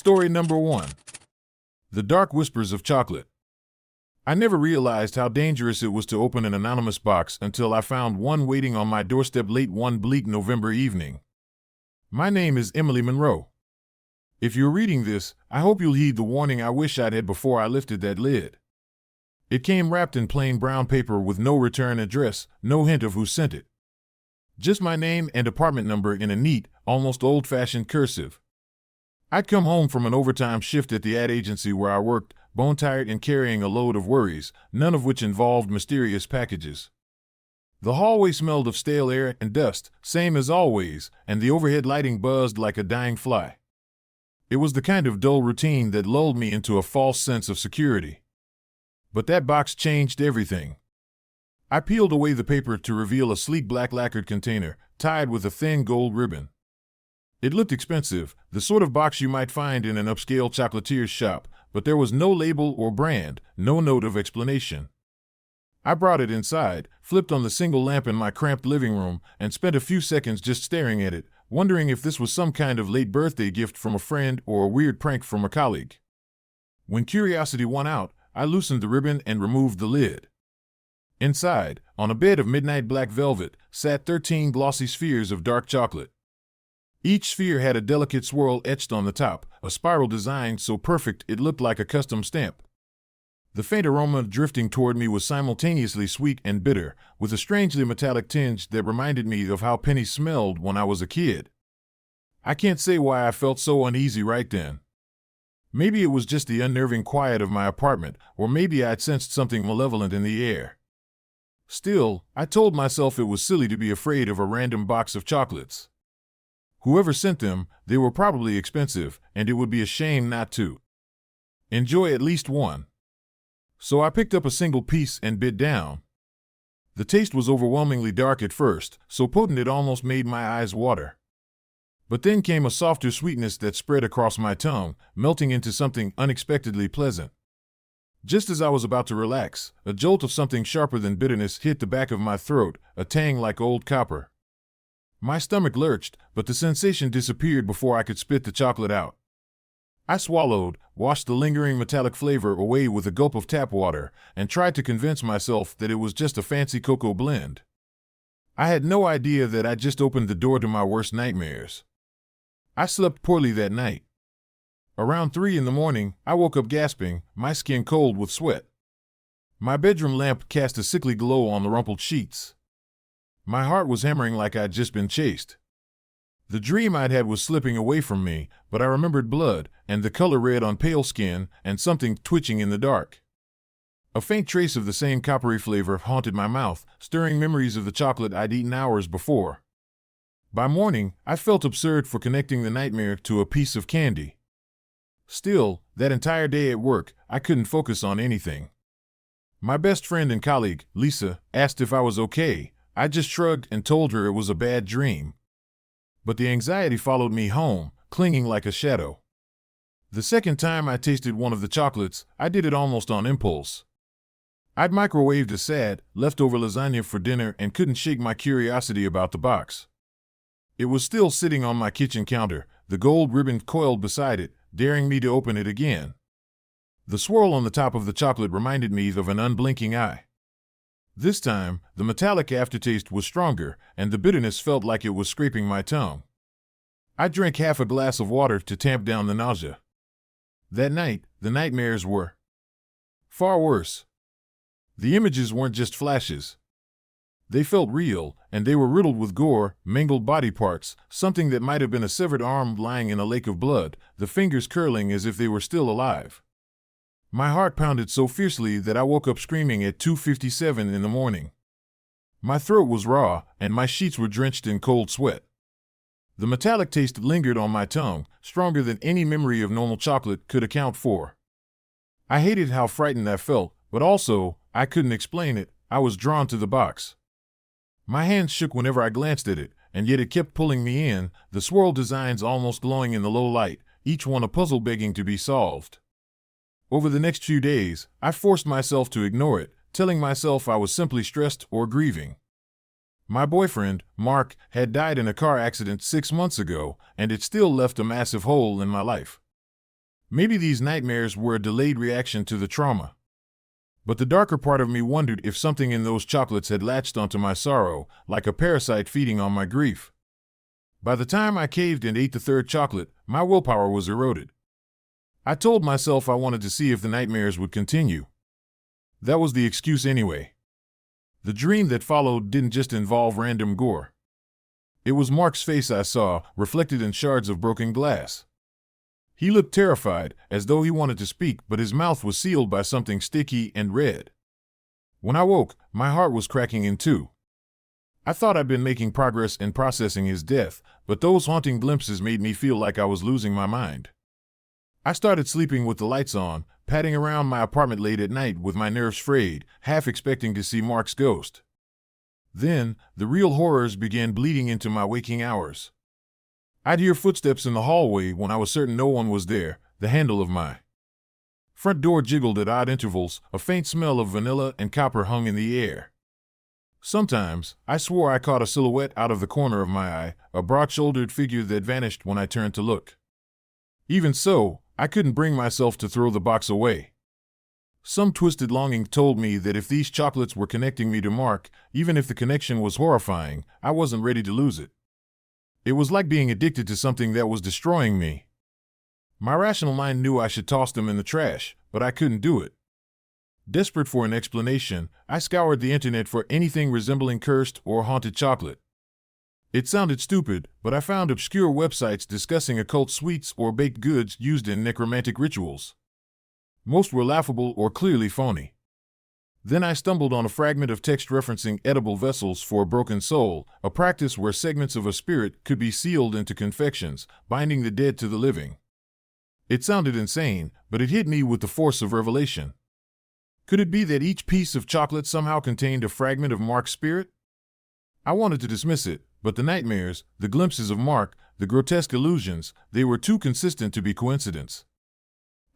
Story number 1. The Dark Whispers of Chocolate. I never realized how dangerous it was to open an anonymous box until I found one waiting on my doorstep late one bleak November evening. My name is Emily Monroe. If you're reading this, I hope you'll heed the warning I wish I'd had before I lifted that lid. It came wrapped in plain brown paper with no return address, no hint of who sent it. Just my name and apartment number in a neat, almost old-fashioned cursive. I'd come home from an overtime shift at the ad agency where I worked, bone-tired and carrying a load of worries, none of which involved mysterious packages. The hallway smelled of stale air and dust, same as always, and the overhead lighting buzzed like a dying fly. It was the kind of dull routine that lulled me into a false sense of security. But that box changed everything. I peeled away the paper to reveal a sleek black lacquered container, tied with a thin gold ribbon. It looked expensive, the sort of box you might find in an upscale chocolatier's shop, but there was no label or brand, no note of explanation. I brought it inside, flipped on the single lamp in my cramped living room, and spent a few seconds just staring at it, wondering if this was some kind of late birthday gift from a friend or a weird prank from a colleague. When curiosity won out, I loosened the ribbon and removed the lid. Inside, on a bed of midnight black velvet, sat 13 glossy spheres of dark chocolate. Each sphere had a delicate swirl etched on the top, a spiral design so perfect it looked like a custom stamp. The faint aroma drifting toward me was simultaneously sweet and bitter, with a strangely metallic tinge that reminded me of how pennies smelled when I was a kid. I can't say why I felt so uneasy right then. Maybe it was just the unnerving quiet of my apartment, or maybe I'd sensed something malevolent in the air. Still, I told myself it was silly to be afraid of a random box of chocolates. Whoever sent them, they were probably expensive, and it would be a shame not to enjoy at least one. So I picked up a single piece and bit down. The taste was overwhelmingly dark at first, so potent it almost made my eyes water. But then came a softer sweetness that spread across my tongue, melting into something unexpectedly pleasant. Just as I was about to relax, a jolt of something sharper than bitterness hit the back of my throat, a tang like old copper. My stomach lurched, but the sensation disappeared before I could spit the chocolate out. I swallowed, washed the lingering metallic flavor away with a gulp of tap water, and tried to convince myself that it was just a fancy cocoa blend. I had no idea that I'd just opened the door to my worst nightmares. I slept poorly that night. Around 3 a.m, I woke up gasping, my skin cold with sweat. My bedroom lamp cast a sickly glow on the rumpled sheets. My heart was hammering like I'd just been chased. The dream I'd had was slipping away from me, but I remembered blood, and the color red on pale skin, and something twitching in the dark. A faint trace of the same coppery flavor haunted my mouth, stirring memories of the chocolate I'd eaten hours before. By morning, I felt absurd for connecting the nightmare to a piece of candy. Still, that entire day at work, I couldn't focus on anything. My best friend and colleague, Lisa, asked if I was okay. I just shrugged and told her it was a bad dream. But the anxiety followed me home, clinging like a shadow. The second time I tasted one of the chocolates, I did it almost on impulse. I'd microwaved a sad, leftover lasagna for dinner and couldn't shake my curiosity about the box. It was still sitting on my kitchen counter, the gold ribbon coiled beside it, daring me to open it again. The swirl on the top of the chocolate reminded me of an unblinking eye. This time, the metallic aftertaste was stronger, and the bitterness felt like it was scraping my tongue. I drank half a glass of water to tamp down the nausea. That night, the nightmares were far worse. The images weren't just flashes. They felt real, and they were riddled with gore, mangled body parts, something that might have been a severed arm lying in a lake of blood, the fingers curling as if they were still alive. My heart pounded so fiercely that I woke up screaming at 2:57 in the morning. My throat was raw, and my sheets were drenched in cold sweat. The metallic taste lingered on my tongue, stronger than any memory of normal chocolate could account for. I hated how frightened I felt, but also, I couldn't explain it, I was drawn to the box. My hands shook whenever I glanced at it, and yet it kept pulling me in, the swirl designs almost glowing in the low light, each one a puzzle begging to be solved. Over the next few days, I forced myself to ignore it, telling myself I was simply stressed or grieving. My boyfriend, Mark, had died in a car accident 6 months ago, and it still left a massive hole in my life. Maybe these nightmares were a delayed reaction to the trauma. But the darker part of me wondered if something in those chocolates had latched onto my sorrow, like a parasite feeding on my grief. By the time I caved and ate the third chocolate, my willpower was eroded. I told myself I wanted to see if the nightmares would continue. That was the excuse anyway. The dream that followed didn't just involve random gore. It was Mark's face I saw, reflected in shards of broken glass. He looked terrified, as though he wanted to speak, but his mouth was sealed by something sticky and red. When I woke, my heart was cracking in two. I thought I'd been making progress in processing his death, but those haunting glimpses made me feel like I was losing my mind. I started sleeping with the lights on, padding around my apartment late at night with my nerves frayed, half expecting to see Mark's ghost. Then, the real horrors began bleeding into my waking hours. I'd hear footsteps in the hallway when I was certain no one was there. The handle of my front door jiggled at odd intervals, a faint smell of vanilla and copper hung in the air. Sometimes, I swore I caught a silhouette out of the corner of my eye, a broad-shouldered figure that vanished when I turned to look. Even so, I couldn't bring myself to throw the box away. Some twisted longing told me that if these chocolates were connecting me to Mark, even if the connection was horrifying, I wasn't ready to lose it. It was like being addicted to something that was destroying me. My rational mind knew I should toss them in the trash, but I couldn't do it. Desperate for an explanation, I scoured the internet for anything resembling cursed or haunted chocolate. It sounded stupid, but I found obscure websites discussing occult sweets or baked goods used in necromantic rituals. Most were laughable or clearly phony. Then I stumbled on a fragment of text referencing edible vessels for a broken soul, a practice where segments of a spirit could be sealed into confections, binding the dead to the living. It sounded insane, but it hit me with the force of revelation. Could it be that each piece of chocolate somehow contained a fragment of Mark's spirit? I wanted to dismiss it, but the nightmares, the glimpses of Mark, the grotesque illusions, they were too consistent to be coincidence.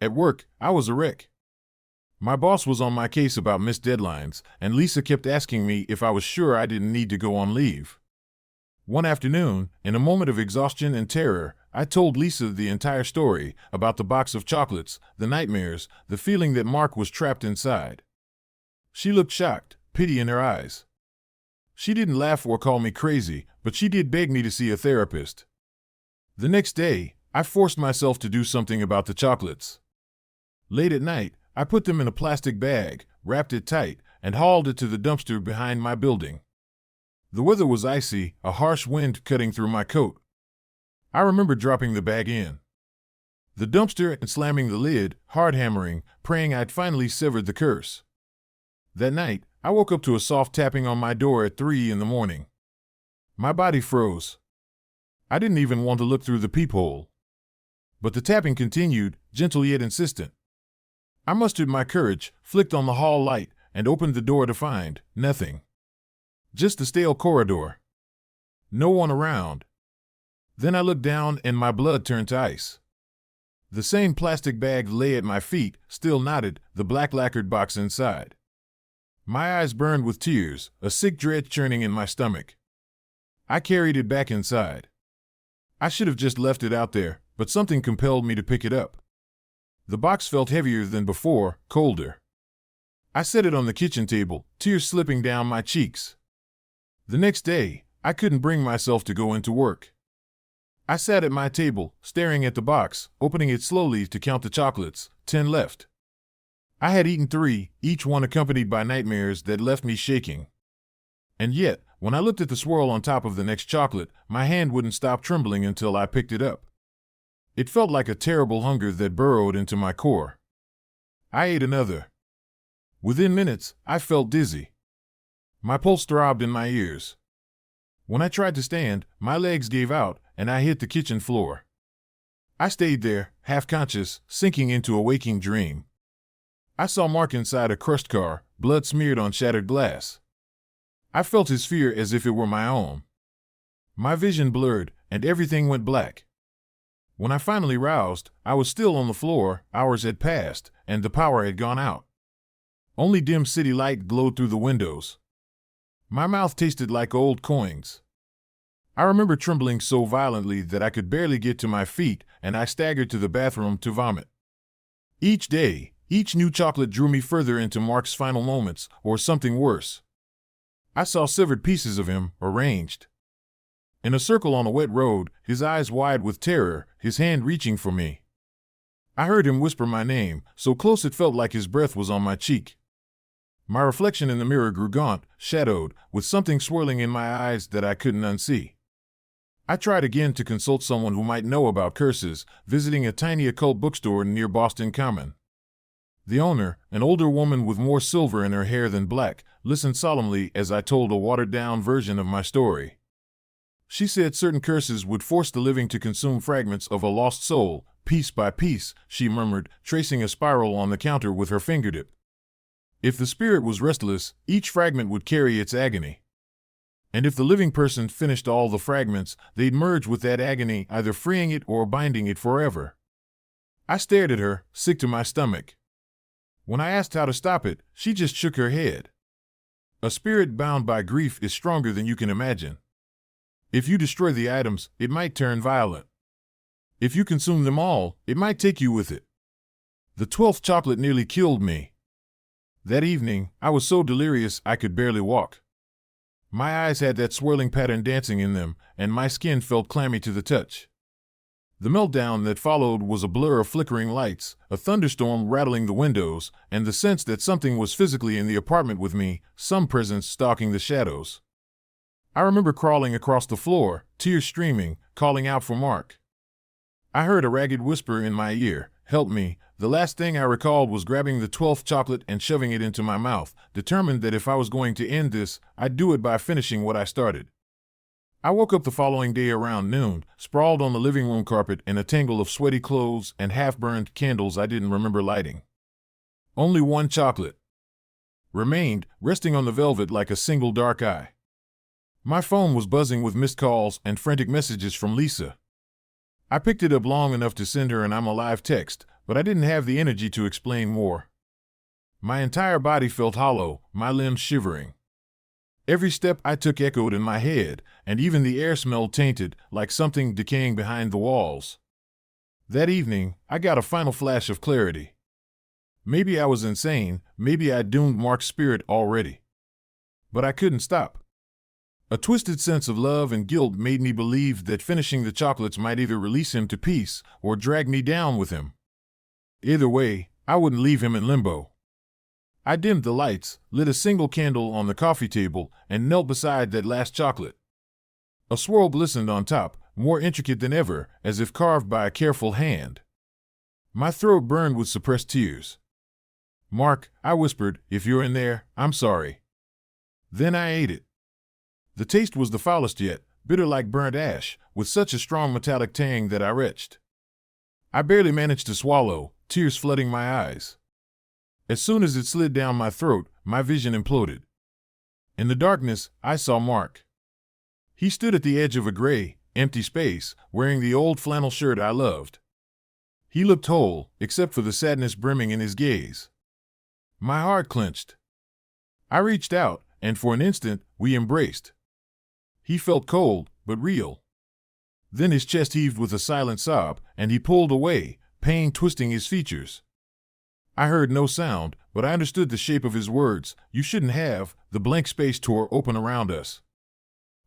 At work, I was a wreck. My boss was on my case about missed deadlines, and Lisa kept asking me if I was sure I didn't need to go on leave. One afternoon, in a moment of exhaustion and terror, I told Lisa the entire story about the box of chocolates, the nightmares, the feeling that Mark was trapped inside. She looked shocked, pity in her eyes. She didn't laugh or call me crazy, but she did beg me to see a therapist. The next day, I forced myself to do something about the chocolates. Late at night, I put them in a plastic bag, wrapped it tight, and hauled it to the dumpster behind my building. The weather was icy, a harsh wind cutting through my coat. I remember dropping the bag in the dumpster and slamming the lid, hard hammering, praying I'd finally severed the curse. That night, I woke up to a soft tapping on my door at 3 a.m. My body froze. I didn't even want to look through the peephole. But the tapping continued, gentle yet insistent. I mustered my courage, flicked on the hall light, and opened the door to find nothing. Just a stale corridor. No one around. Then I looked down and my blood turned to ice. The same plastic bag lay at my feet, still knotted, the black lacquered box inside. My eyes burned with tears, a sick dread churning in my stomach. I carried it back inside. I should have just left it out there, but something compelled me to pick it up. The box felt heavier than before, colder. I set it on the kitchen table, tears slipping down my cheeks. The next day, I couldn't bring myself to go into work. I sat at my table, staring at the box, opening it slowly to count the chocolates, 10 left. I had eaten 3, each one accompanied by nightmares that left me shaking. And yet, when I looked at the swirl on top of the next chocolate, my hand wouldn't stop trembling until I picked it up. It felt like a terrible hunger that burrowed into my core. I ate another. Within minutes, I felt dizzy. My pulse throbbed in my ears. When I tried to stand, my legs gave out, and I hit the kitchen floor. I stayed there, half-conscious, sinking into a waking dream. I saw Mark inside a crushed car, blood smeared on shattered glass. I felt his fear as if it were my own. My vision blurred, and everything went black. When I finally roused, I was still on the floor, hours had passed, and the power had gone out. Only dim city light glowed through the windows. My mouth tasted like old coins. I remember trembling so violently that I could barely get to my feet, and I staggered to the bathroom to vomit. Each day, each new chocolate drew me further into Mark's final moments, or something worse. I saw severed pieces of him, arranged in a circle on a wet road, his eyes wide with terror, his hand reaching for me. I heard him whisper my name, so close it felt like his breath was on my cheek. My reflection in the mirror grew gaunt, shadowed, with something swirling in my eyes that I couldn't unsee. I tried again to consult someone who might know about curses, visiting a tiny occult bookstore near Boston Common. The owner, an older woman with more silver in her hair than black, listened solemnly as I told a watered-down version of my story. She said certain curses would force the living to consume fragments of a lost soul, piece by piece, she murmured, tracing a spiral on the counter with her fingertip. If the spirit was restless, each fragment would carry its agony. And if the living person finished all the fragments, they'd merge with that agony, either freeing it or binding it forever. I stared at her, sick to my stomach. When I asked how to stop it, she just shook her head. A spirit bound by grief is stronger than you can imagine. If you destroy the items, it might turn violent. If you consume them all, it might take you with it. The 12th chocolate nearly killed me. That evening, I was so delirious I could barely walk. My eyes had that swirling pattern dancing in them, and my skin felt clammy to the touch. The meltdown that followed was a blur of flickering lights, a thunderstorm rattling the windows, and the sense that something was physically in the apartment with me, some presence stalking the shadows. I remember crawling across the floor, tears streaming, calling out for Mark. I heard a ragged whisper in my ear, "Help me." The last thing I recalled was grabbing the 12th chocolate and shoving it into my mouth, determined that if I was going to end this, I'd do it by finishing what I started. I woke up the following day around noon, sprawled on the living room carpet in a tangle of sweaty clothes and half-burned candles I didn't remember lighting. Only one chocolate remained, resting on the velvet like a single dark eye. My phone was buzzing with missed calls and frantic messages from Lisa. I picked it up long enough to send her an "I'm alive" text, but I didn't have the energy to explain more. My entire body felt hollow, my limbs shivering. Every step I took echoed in my head, and even the air smelled tainted, like something decaying behind the walls. That evening, I got a final flash of clarity. Maybe I was insane, maybe I'd doomed Mark's spirit already. But I couldn't stop. A twisted sense of love and guilt made me believe that finishing the chocolates might either release him to peace or drag me down with him. Either way, I wouldn't leave him in limbo. I dimmed the lights, lit a single candle on the coffee table, and knelt beside that last chocolate. A swirl glistened on top, more intricate than ever, as if carved by a careful hand. My throat burned with suppressed tears. "Mark," I whispered, "if you're in there, I'm sorry." Then I ate it. The taste was the foulest yet, bitter like burnt ash, with such a strong metallic tang that I retched. I barely managed to swallow, tears flooding my eyes. As soon as it slid down my throat, my vision imploded. In the darkness, I saw Mark. He stood at the edge of a gray, empty space, wearing the old flannel shirt I loved. He looked whole, except for the sadness brimming in his gaze. My heart clenched. I reached out, and for an instant, we embraced. He felt cold, but real. Then his chest heaved with a silent sob, and he pulled away, pain twisting his features. I heard no sound, but I understood the shape of his words. "You shouldn't have." The blank space tore open around us.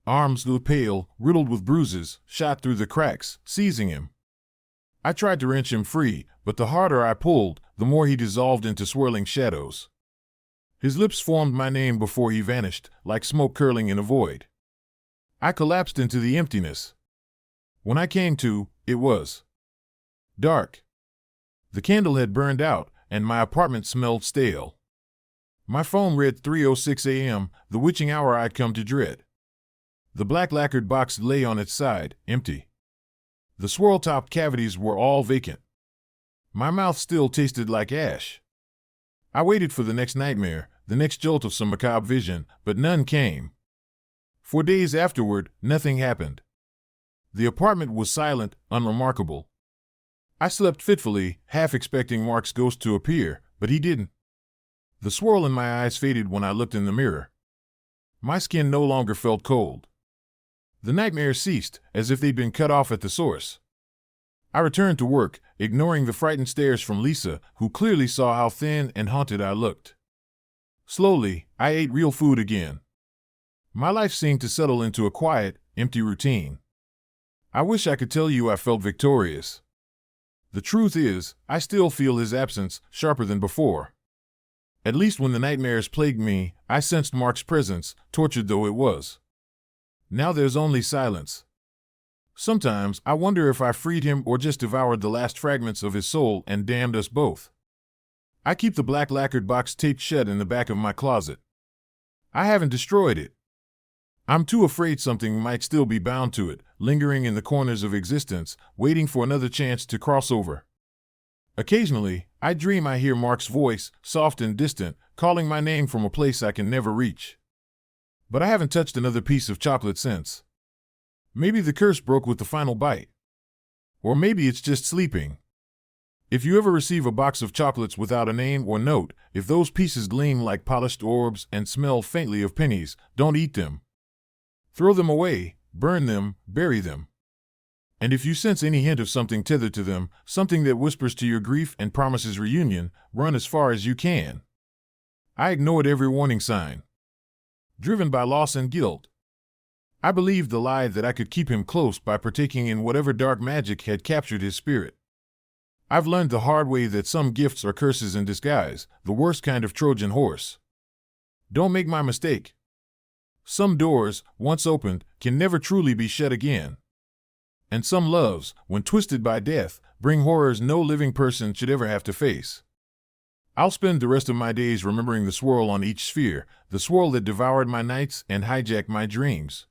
Arms grew pale, riddled with bruises, shot through the cracks, seizing him. I tried to wrench him free, but the harder I pulled, the more he dissolved into swirling shadows. His lips formed my name before he vanished, like smoke curling in a void. I collapsed into the emptiness. When I came to, it was dark. The candle had burned out, and my apartment smelled stale. My phone read 3:06 a.m., the witching hour I'd come to dread. The black lacquered box lay on its side, empty. The swirl-topped cavities were all vacant. My mouth still tasted like ash. I waited for the next nightmare, the next jolt of some macabre vision, but none came. For days afterward, nothing happened. The apartment was silent, unremarkable. I slept fitfully, half expecting Mark's ghost to appear, but he didn't. The swirl in my eyes faded when I looked in the mirror. My skin no longer felt cold. The nightmare ceased, as if they'd been cut off at the source. I returned to work, ignoring the frightened stares from Lisa, who clearly saw how thin and haunted I looked. Slowly, I ate real food again. My life seemed to settle into a quiet, empty routine. I wish I could tell you I felt victorious. The truth is, I still feel his absence sharper than before. At least when the nightmares plagued me, I sensed Mark's presence, tortured though it was. Now there's only silence. Sometimes I wonder if I freed him or just devoured the last fragments of his soul and damned us both. I keep the black lacquered box taped shut in the back of my closet. I haven't destroyed it. I'm too afraid something might still be bound to it, lingering in the corners of existence, waiting for another chance to cross over. Occasionally, I dream I hear Mark's voice, soft and distant, calling my name from a place I can never reach. But I haven't touched another piece of chocolate since. Maybe the curse broke with the final bite. Or maybe it's just sleeping. If you ever receive a box of chocolates without a name or note, if those pieces gleam like polished orbs and smell faintly of pennies, don't eat them. Throw them away, burn them, bury them. And if you sense any hint of something tethered to them, something that whispers to your grief and promises reunion, run as far as you can. I ignored every warning sign. Driven by loss and guilt. I believed the lie that I could keep him close by partaking in whatever dark magic had captured his spirit. I've learned the hard way that some gifts are curses in disguise, the worst kind of Trojan horse. Don't make my mistake. Some doors, once opened, can never truly be shut again. And some loves, when twisted by death, bring horrors no living person should ever have to face. I'll spend the rest of my days remembering the swirl on each sphere, the swirl that devoured my nights and hijacked my dreams.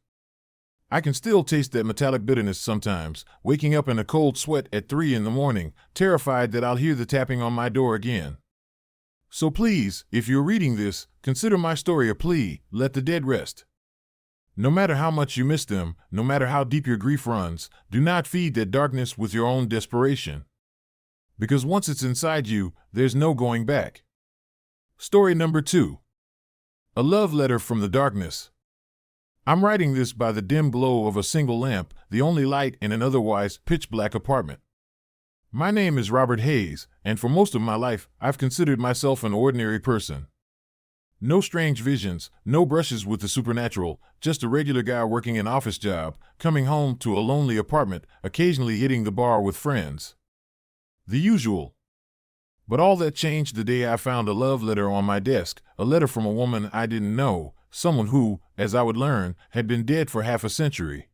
I can still taste that metallic bitterness sometimes, waking up in a cold sweat at 3 a.m, terrified that I'll hear the tapping on my door again. So please, if you're reading this, consider my story a plea, let the dead rest. No matter how much you miss them, no matter how deep your grief runs, do not feed that darkness with your own desperation. Because once it's inside you, there's no going back. Story number 2. A love letter from the darkness. I'm writing this by the dim glow of a single lamp, the only light in an otherwise pitch-black apartment. My name is Robert Hayes, and for most of my life, I've considered myself an ordinary person. No strange visions, no brushes with the supernatural, just a regular guy working an office job, coming home to a lonely apartment, occasionally hitting the bar with friends. The usual. But all that changed the day I found a love letter on my desk, a letter from a woman I didn't know, someone who, as I would learn, had been dead for half a century.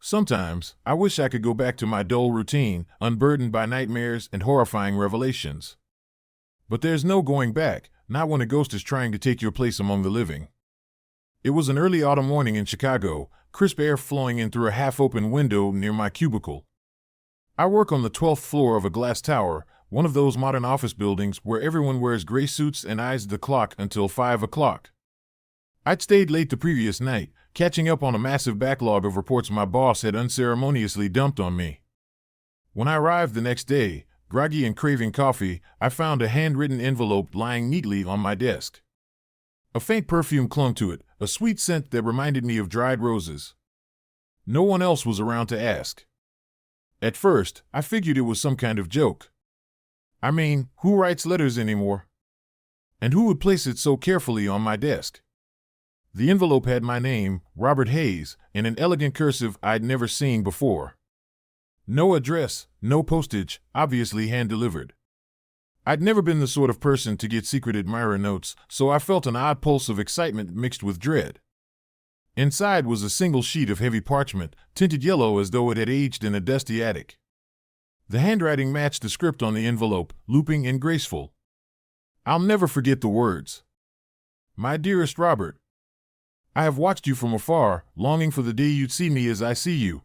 Sometimes, I wish I could go back to my dull routine, unburdened by nightmares and horrifying revelations. But there's no going back, not when a ghost is trying to take your place among the living. It was an early autumn morning in Chicago, crisp air flowing in through a half-open window near my cubicle. I work on the 12th floor of a glass tower, one of those modern office buildings where everyone wears gray suits and eyes the clock until 5 o'clock. I'd stayed late the previous night, catching up on a massive backlog of reports my boss had unceremoniously dumped on me. When I arrived the next day, groggy and craving coffee, I found a handwritten envelope lying neatly on my desk. A faint perfume clung to it, a sweet scent that reminded me of dried roses. No one else was around to ask. At first, I figured it was some kind of joke. I mean, who writes letters anymore? And who would place it so carefully on my desk? The envelope had my name, Robert Hayes, in an elegant cursive I'd never seen before. No address, no postage, obviously hand-delivered. I'd never been the sort of person to get secret admirer notes, so I felt an odd pulse of excitement mixed with dread. Inside was a single sheet of heavy parchment, tinted yellow as though it had aged in a dusty attic. The handwriting matched the script on the envelope, looping and graceful. I'll never forget the words. My dearest Robert, I have watched you from afar, longing for the day you'd see me as I see you.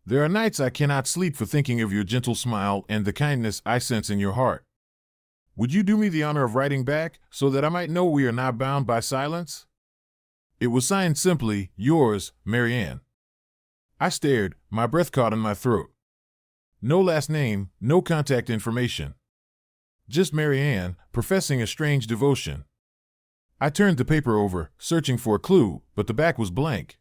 There are nights I cannot sleep for thinking of your gentle smile and the kindness I sense in your heart. Would you do me the honor of writing back, so that I might know we are not bound by silence? It was signed simply, yours, Mary Ann. I stared, my breath caught in my throat. No last name, no contact information. Just Mary Ann, professing a strange devotion. I turned the paper over, searching for a clue, but the back was blank.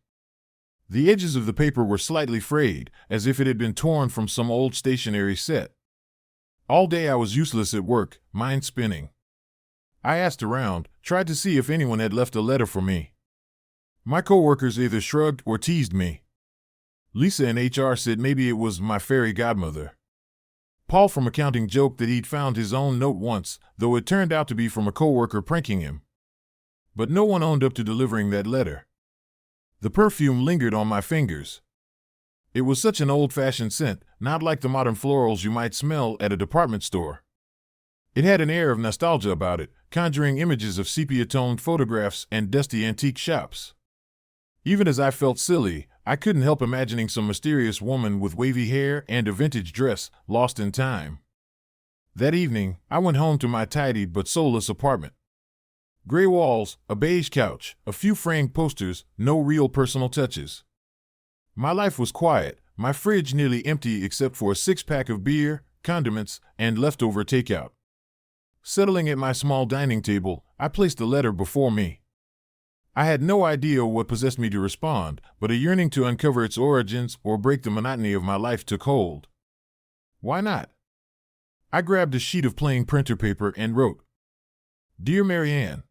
The edges of the paper were slightly frayed, as if it had been torn from some old stationery set. All day I was useless at work, mind spinning. I asked around, tried to see if anyone had left a letter for me. My coworkers either shrugged or teased me. Lisa in HR said maybe it was my fairy godmother. Paul from accounting joked that he'd found his own note once, though it turned out to be from a coworker pranking him. But no one owned up to delivering that letter. The perfume lingered on my fingers. It was such an old-fashioned scent, not like the modern florals you might smell at a department store. It had an air of nostalgia about it, conjuring images of sepia-toned photographs and dusty antique shops. Even as I felt silly, I couldn't help imagining some mysterious woman with wavy hair and a vintage dress, lost in time. That evening, I went home to my tidied but soulless apartment. Gray walls, a beige couch, a few framed posters, no real personal touches. My life was quiet, my fridge nearly empty except for a six-pack of beer, condiments, and leftover takeout. Settling at my small dining table, I placed the letter before me. I had no idea what possessed me to respond, but a yearning to uncover its origins or break the monotony of my life took hold. Why not? I grabbed a sheet of plain printer paper and wrote, "Dear Marianne,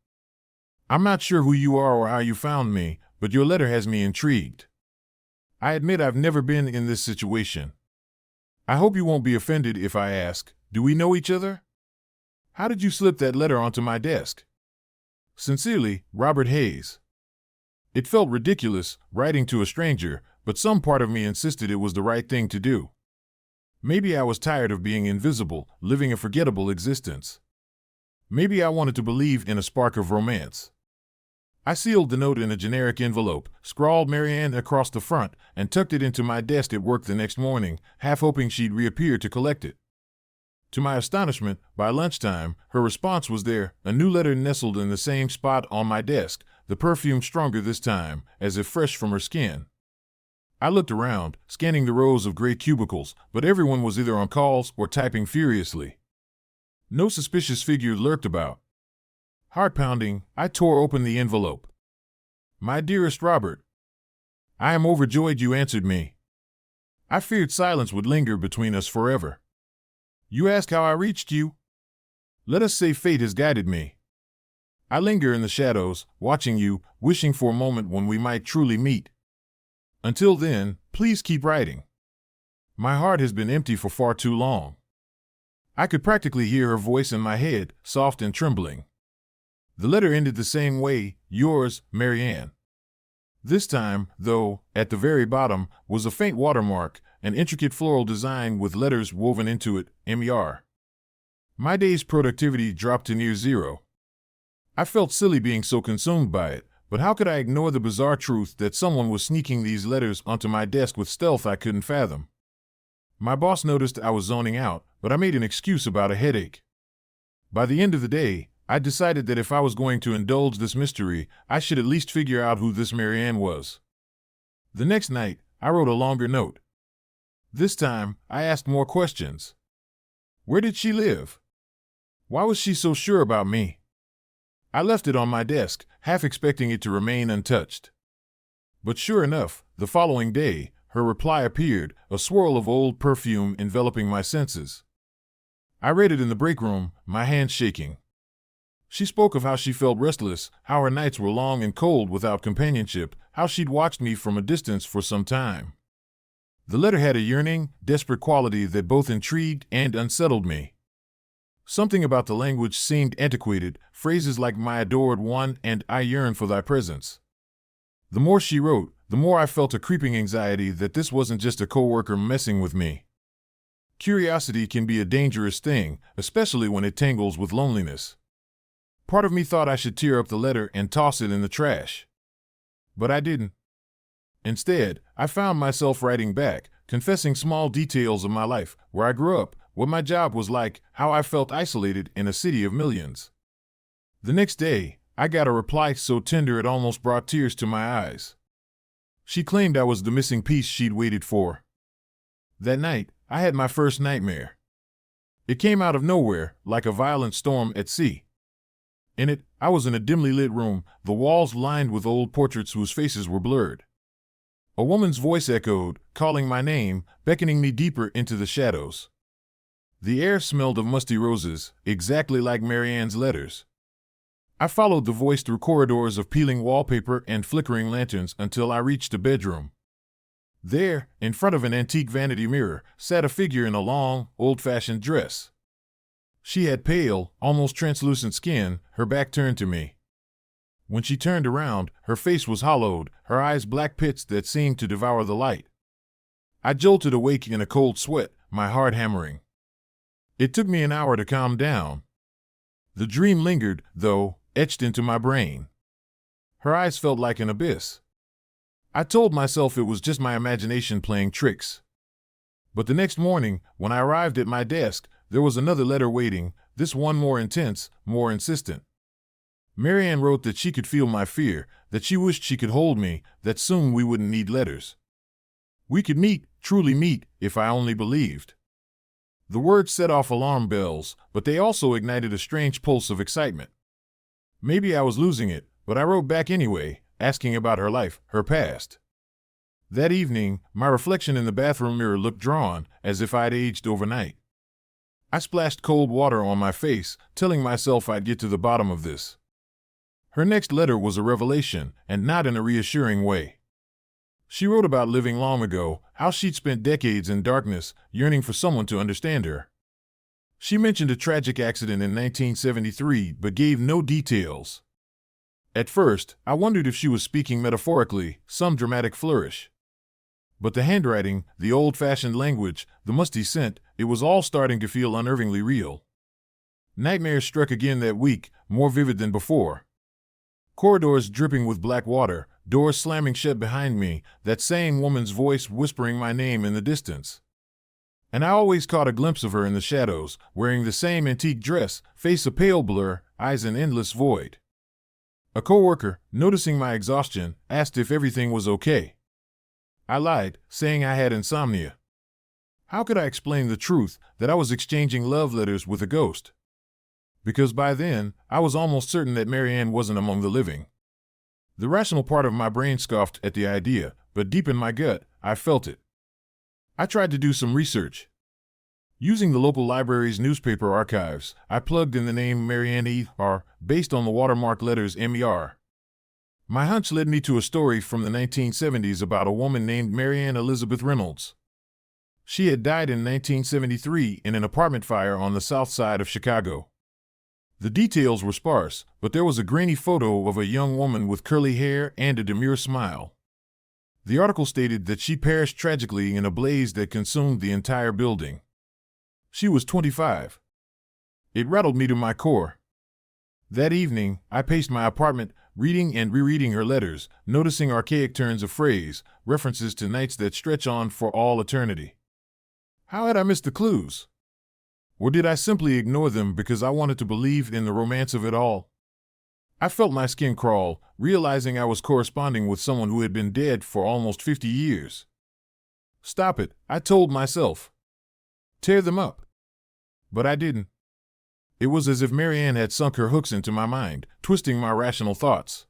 I'm not sure who you are or how you found me, but your letter has me intrigued. I admit I've never been in this situation. I hope you won't be offended if I ask, do we know each other? How did you slip that letter onto my desk? Sincerely, Robert Hayes." It felt ridiculous, writing to a stranger, but some part of me insisted it was the right thing to do. Maybe I was tired of being invisible, living a forgettable existence. Maybe I wanted to believe in a spark of romance. I sealed the note in a generic envelope, scrawled Marianne across the front, and tucked it into my desk at work the next morning, half hoping she'd reappear to collect it. To my astonishment, by lunchtime, her response was there, a new letter nestled in the same spot on my desk, the perfume stronger this time, as if fresh from her skin. I looked around, scanning the rows of gray cubicles, but everyone was either on calls or typing furiously. No suspicious figure lurked about. Heart-pounding, I tore open the envelope. "My dearest Robert, I am overjoyed you answered me. I feared silence would linger between us forever. You ask how I reached you? Let us say fate has guided me. I linger in the shadows, watching you, wishing for a moment when we might truly meet. Until then, please keep writing. My heart has been empty for far too long." I could practically hear her voice in my head, soft and trembling. The letter ended the same way, "Yours, Marianne." This time, though, at the very bottom, was a faint watermark, an intricate floral design with letters woven into it, MER. My day's productivity dropped to near zero. I felt silly being so consumed by it, but how could I ignore the bizarre truth that someone was sneaking these letters onto my desk with stealth I couldn't fathom? My boss noticed I was zoning out, but I made an excuse about a headache. By the end of the day, I decided that if I was going to indulge this mystery, I should at least figure out who this Marianne was. The next night, I wrote a longer note. This time, I asked more questions. Where did she live? Why was she so sure about me? I left it on my desk, half expecting it to remain untouched. But sure enough, the following day, her reply appeared, a swirl of old perfume enveloping my senses. I read it in the break room, my hands shaking. She spoke of how she felt restless, how her nights were long and cold without companionship, how she'd watched me from a distance for some time. The letter had a yearning, desperate quality that both intrigued and unsettled me. Something about the language seemed antiquated, phrases like "my adored one" and "I yearn for thy presence." The more she wrote, the more I felt a creeping anxiety that this wasn't just a coworker messing with me. Curiosity can be a dangerous thing, especially when it tangles with loneliness. Part of me thought I should tear up the letter and toss it in the trash. But I didn't. Instead, I found myself writing back, confessing small details of my life, where I grew up, what my job was like, how I felt isolated in a city of millions. The next day, I got a reply so tender it almost brought tears to my eyes. She claimed I was the missing piece she'd waited for. That night, I had my first nightmare. It came out of nowhere, like a violent storm at sea. In it, I was in a dimly lit room, the walls lined with old portraits whose faces were blurred. A woman's voice echoed, calling my name, beckoning me deeper into the shadows. The air smelled of musty roses, exactly like Marianne's letters. I followed the voice through corridors of peeling wallpaper and flickering lanterns until I reached a bedroom. There, in front of an antique vanity mirror, sat a figure in a long, old-fashioned dress. She had pale, almost translucent skin, her back turned to me. When she turned around, her face was hollowed, her eyes black pits that seemed to devour the light. I jolted awake in a cold sweat, my heart hammering. It took me an hour to calm down. The dream lingered, though, etched into my brain. Her eyes felt like an abyss. I told myself it was just my imagination playing tricks. But the next morning, when I arrived at my desk, there was another letter waiting, this one more intense, more insistent. Marianne wrote that she could feel my fear, that she wished she could hold me, that soon we wouldn't need letters. We could meet, truly meet, if I only believed. The words set off alarm bells, but they also ignited a strange pulse of excitement. Maybe I was losing it, but I wrote back anyway, asking about her life, her past. That evening, my reflection in the bathroom mirror looked drawn, as if I'd aged overnight. I splashed cold water on my face, telling myself I'd get to the bottom of this. Her next letter was a revelation, and not in a reassuring way. She wrote about living long ago, how she'd spent decades in darkness, yearning for someone to understand her. She mentioned a tragic accident in 1973, but gave no details. At first, I wondered if she was speaking metaphorically, some dramatic flourish. But the handwriting, the old-fashioned language, the musty scent, it was all starting to feel unnervingly real. Nightmares struck again that week, more vivid than before. Corridors dripping with black water, doors slamming shut behind me, that same woman's voice whispering my name in the distance. And I always caught a glimpse of her in the shadows, wearing the same antique dress, face a pale blur, eyes an endless void. A coworker, noticing my exhaustion, asked if everything was okay. I lied, saying I had insomnia. How could I explain the truth, that I was exchanging love letters with a ghost? Because by then, I was almost certain that Marianne wasn't among the living. The rational part of my brain scoffed at the idea, but deep in my gut, I felt it. I tried to do some research. Using the local library's newspaper archives, I plugged in the name Marianne E.R., based on the watermark letters M.E.R. My hunch led me to a story from the 1970s about a woman named Marianne Elizabeth Reynolds. She had died in 1973 in an apartment fire on the south side of Chicago. The details were sparse, but there was a grainy photo of a young woman with curly hair and a demure smile. The article stated that she perished tragically in a blaze that consumed the entire building. She was 25. It rattled me to my core. That evening, I paced my apartment, reading and rereading her letters, noticing archaic turns of phrase, references to nights that stretch on for all eternity. How had I missed the clues? Or did I simply ignore them because I wanted to believe in the romance of it all? I felt my skin crawl, realizing I was corresponding with someone who had been dead for almost 50 years. Stop it, I told myself. Tear them up. But I didn't. It was as if Marianne had sunk her hooks into my mind, twisting my rational thoughts.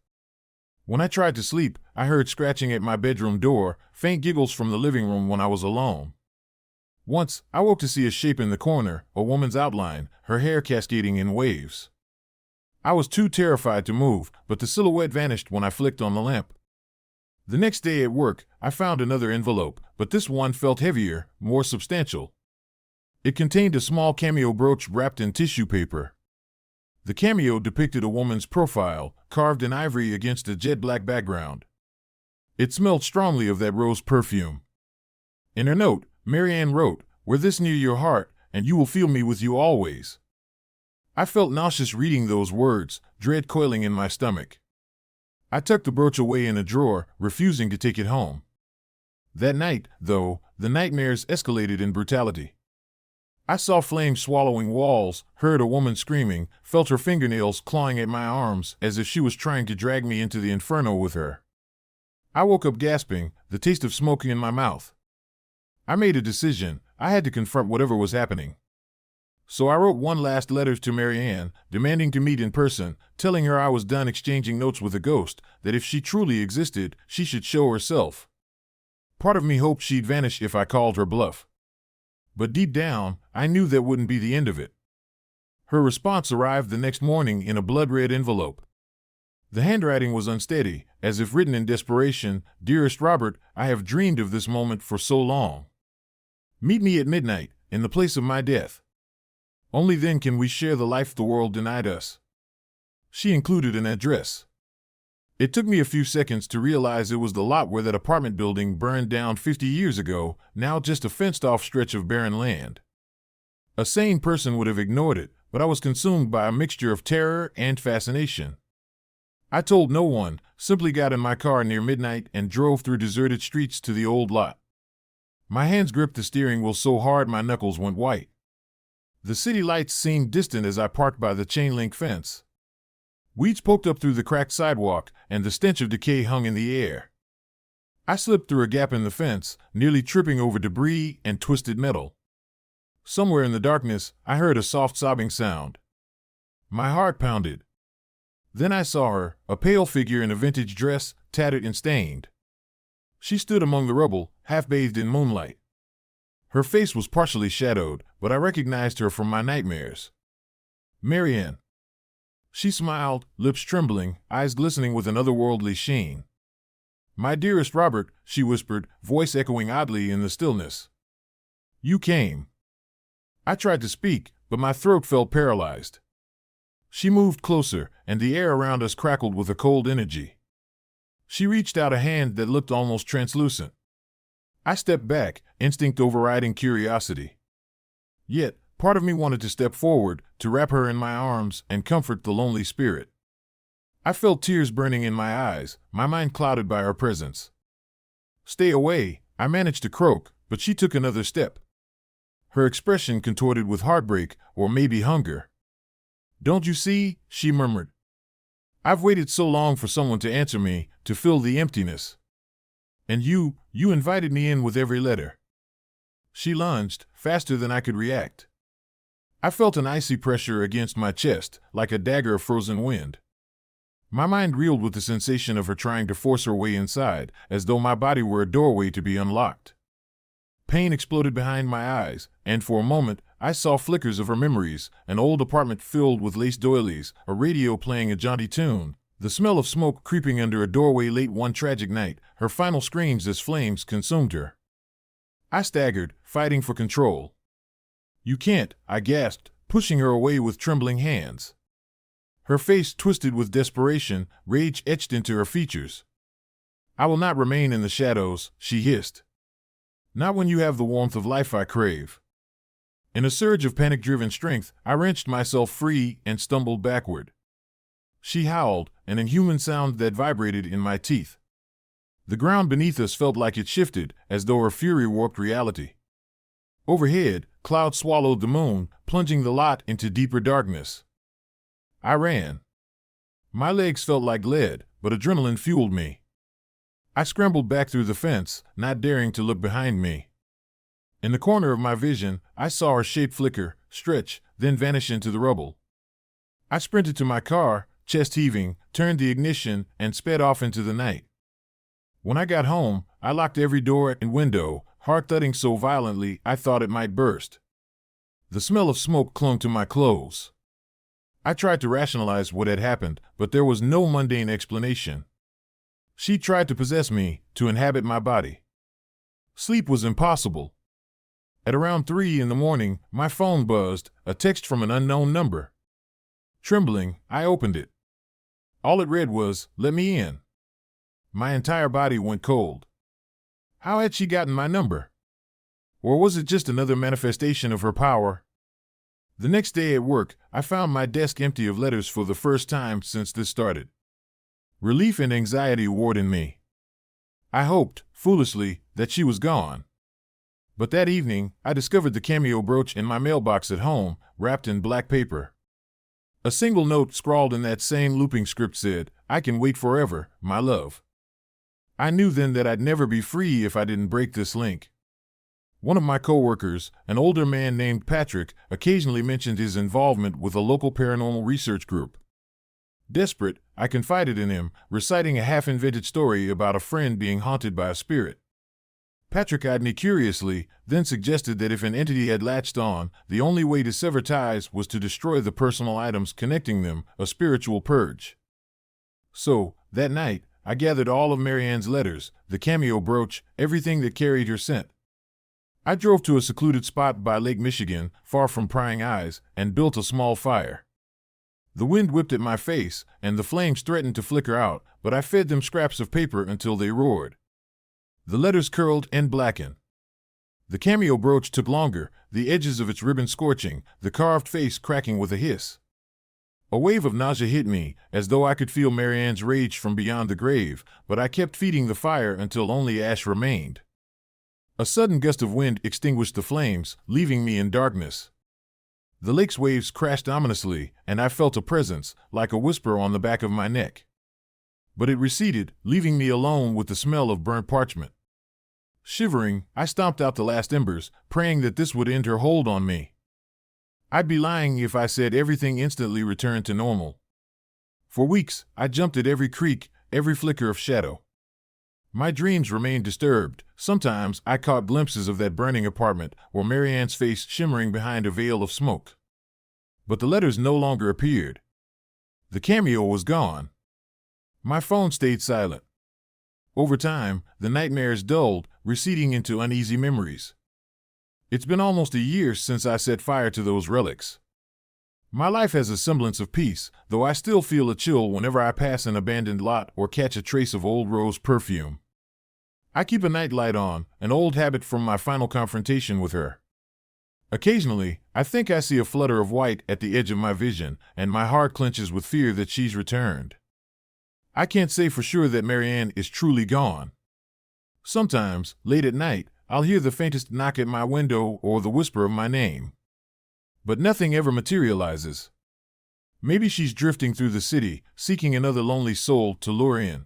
When I tried to sleep, I heard scratching at my bedroom door, faint giggles from the living room when I was alone. Once, I woke to see a shape in the corner, a woman's outline, her hair cascading in waves. I was too terrified to move, but the silhouette vanished when I flicked on the lamp. The next day at work, I found another envelope, but this one felt heavier, more substantial. It contained a small cameo brooch wrapped in tissue paper. The cameo depicted a woman's profile, carved in ivory against a jet-black background. It smelled strongly of that rose perfume. In her note, Marianne wrote, "Wear this near your heart, and you will feel me with you always." I felt nauseous reading those words, dread coiling in my stomach. I tucked the brooch away in a drawer, refusing to take it home. That night, though, the nightmares escalated in brutality. I saw flames swallowing walls, heard a woman screaming, felt her fingernails clawing at my arms as if she was trying to drag me into the inferno with her. I woke up gasping, the taste of smoke in my mouth. I made a decision. I had to confront whatever was happening. So I wrote one last letter to Marianne, demanding to meet in person, telling her I was done exchanging notes with a ghost, that if she truly existed, she should show herself. Part of me hoped she'd vanish if I called her bluff. But deep down, I knew that wouldn't be the end of it. Her response arrived the next morning in a blood-red envelope. The handwriting was unsteady, as if written in desperation. "Dearest Robert, I have dreamed of this moment for so long. Meet me at midnight, in the place of my death. Only then can we share the life the world denied us." She included an address. It took me a few seconds to realize it was the lot where that apartment building burned down 50 years ago, now just a fenced-off stretch of barren land. A sane person would have ignored it, but I was consumed by a mixture of terror and fascination. I told no one, simply got in my car near midnight and drove through deserted streets to the old lot. My hands gripped the steering wheel so hard my knuckles went white. The city lights seemed distant as I parked by the chain-link fence. Weeds poked up through the cracked sidewalk, and the stench of decay hung in the air. I slipped through a gap in the fence, nearly tripping over debris and twisted metal. Somewhere in the darkness, I heard a soft sobbing sound. My heart pounded. Then I saw her, a pale figure in a vintage dress, tattered and stained. She stood among the rubble, half-bathed in moonlight. Her face was partially shadowed, but I recognized her from my nightmares. Marianne. She smiled, lips trembling, eyes glistening with an otherworldly sheen. "My dearest Robert," she whispered, voice echoing oddly in the stillness. "You came." I tried to speak, but my throat felt paralyzed. She moved closer, and the air around us crackled with a cold energy. She reached out a hand that looked almost translucent. I stepped back, instinct overriding curiosity. Yet, part of me wanted to step forward, to wrap her in my arms and comfort the lonely spirit. I felt tears burning in my eyes, my mind clouded by her presence. "Stay away," I managed to croak, but she took another step. Her expression contorted with heartbreak, or maybe hunger. "Don't you see?" she murmured. "I've waited so long for someone to answer me, to fill the emptiness. And you invited me in with every letter." She lunged, faster than I could react. I felt an icy pressure against my chest, like a dagger of frozen wind. My mind reeled with the sensation of her trying to force her way inside, as though my body were a doorway to be unlocked. Pain exploded behind my eyes, and for a moment, I saw flickers of her memories, an old apartment filled with lace doilies, a radio playing a jaunty tune, the smell of smoke creeping under a doorway late one tragic night, her final screams as flames consumed her. I staggered, fighting for control. "You can't," I gasped, pushing her away with trembling hands. Her face twisted with desperation, rage etched into her features. "I will not remain in the shadows," she hissed. "Not when you have the warmth of life I crave." In a surge of panic-driven strength, I wrenched myself free and stumbled backward. She howled, an inhuman sound that vibrated in my teeth. The ground beneath us felt like it shifted, as though her fury warped reality. Overhead, clouds swallowed the moon, plunging the lot into deeper darkness. I ran. My legs felt like lead, but adrenaline fueled me. I scrambled back through the fence, not daring to look behind me. In the corner of my vision, I saw her shape flicker, stretch, then vanish into the rubble. I sprinted to my car, chest heaving, turned the ignition, and sped off into the night. When I got home, I locked every door and window, heart thudding so violently I thought it might burst. The smell of smoke clung to my clothes. I tried to rationalize what had happened, but there was no mundane explanation. She tried to possess me, to inhabit my body. Sleep was impossible. At around 3 a.m, my phone buzzed, a text from an unknown number. Trembling, I opened it. All it read was, "Let me in." My entire body went cold. How had she gotten my number? Or was it just another manifestation of her power? The next day at work, I found my desk empty of letters for the first time since this started. Relief and anxiety warred in me. I hoped, foolishly, that she was gone. But that evening, I discovered the cameo brooch in my mailbox at home, wrapped in black paper. A single note scrawled in that same looping script said, "I can wait forever, my love." I knew then that I'd never be free if I didn't break this link. One of my coworkers, an older man named Patrick, occasionally mentioned his involvement with a local paranormal research group. Desperate, I confided in him, reciting a half-invented story about a friend being haunted by a spirit. Patrick eyed me curiously, then suggested that if an entity had latched on, the only way to sever ties was to destroy the personal items connecting them, a spiritual purge. So, that night, I gathered all of Marianne's letters, the cameo brooch, everything that carried her scent. I drove to a secluded spot by Lake Michigan, far from prying eyes, and built a small fire. The wind whipped at my face, and the flames threatened to flicker out, but I fed them scraps of paper until they roared. The letters curled and blackened. The cameo brooch took longer, the edges of its ribbon scorching, the carved face cracking with a hiss. A wave of nausea hit me, as though I could feel Marianne's rage from beyond the grave, but I kept feeding the fire until only ash remained. A sudden gust of wind extinguished the flames, leaving me in darkness. The lake's waves crashed ominously, and I felt a presence, like a whisper on the back of my neck. But it receded, leaving me alone with the smell of burnt parchment. Shivering, I stomped out the last embers, praying that this would end her hold on me. I'd be lying if I said everything instantly returned to normal. For weeks, I jumped at every creak, every flicker of shadow. My dreams remained disturbed. Sometimes I caught glimpses of that burning apartment, or Marianne's face shimmering behind a veil of smoke. But the letters no longer appeared. The cameo was gone. My phone stayed silent. Over time, the nightmares dulled, receding into uneasy memories. It's been almost a year since I set fire to those relics. My life has a semblance of peace, though I still feel a chill whenever I pass an abandoned lot or catch a trace of old rose perfume. I keep a nightlight on, an old habit from my final confrontation with her. Occasionally, I think I see a flutter of white at the edge of my vision, and my heart clenches with fear that she's returned. I can't say for sure that Marianne is truly gone. Sometimes, late at night, I'll hear the faintest knock at my window or the whisper of my name. But nothing ever materializes. Maybe she's drifting through the city, seeking another lonely soul to lure in.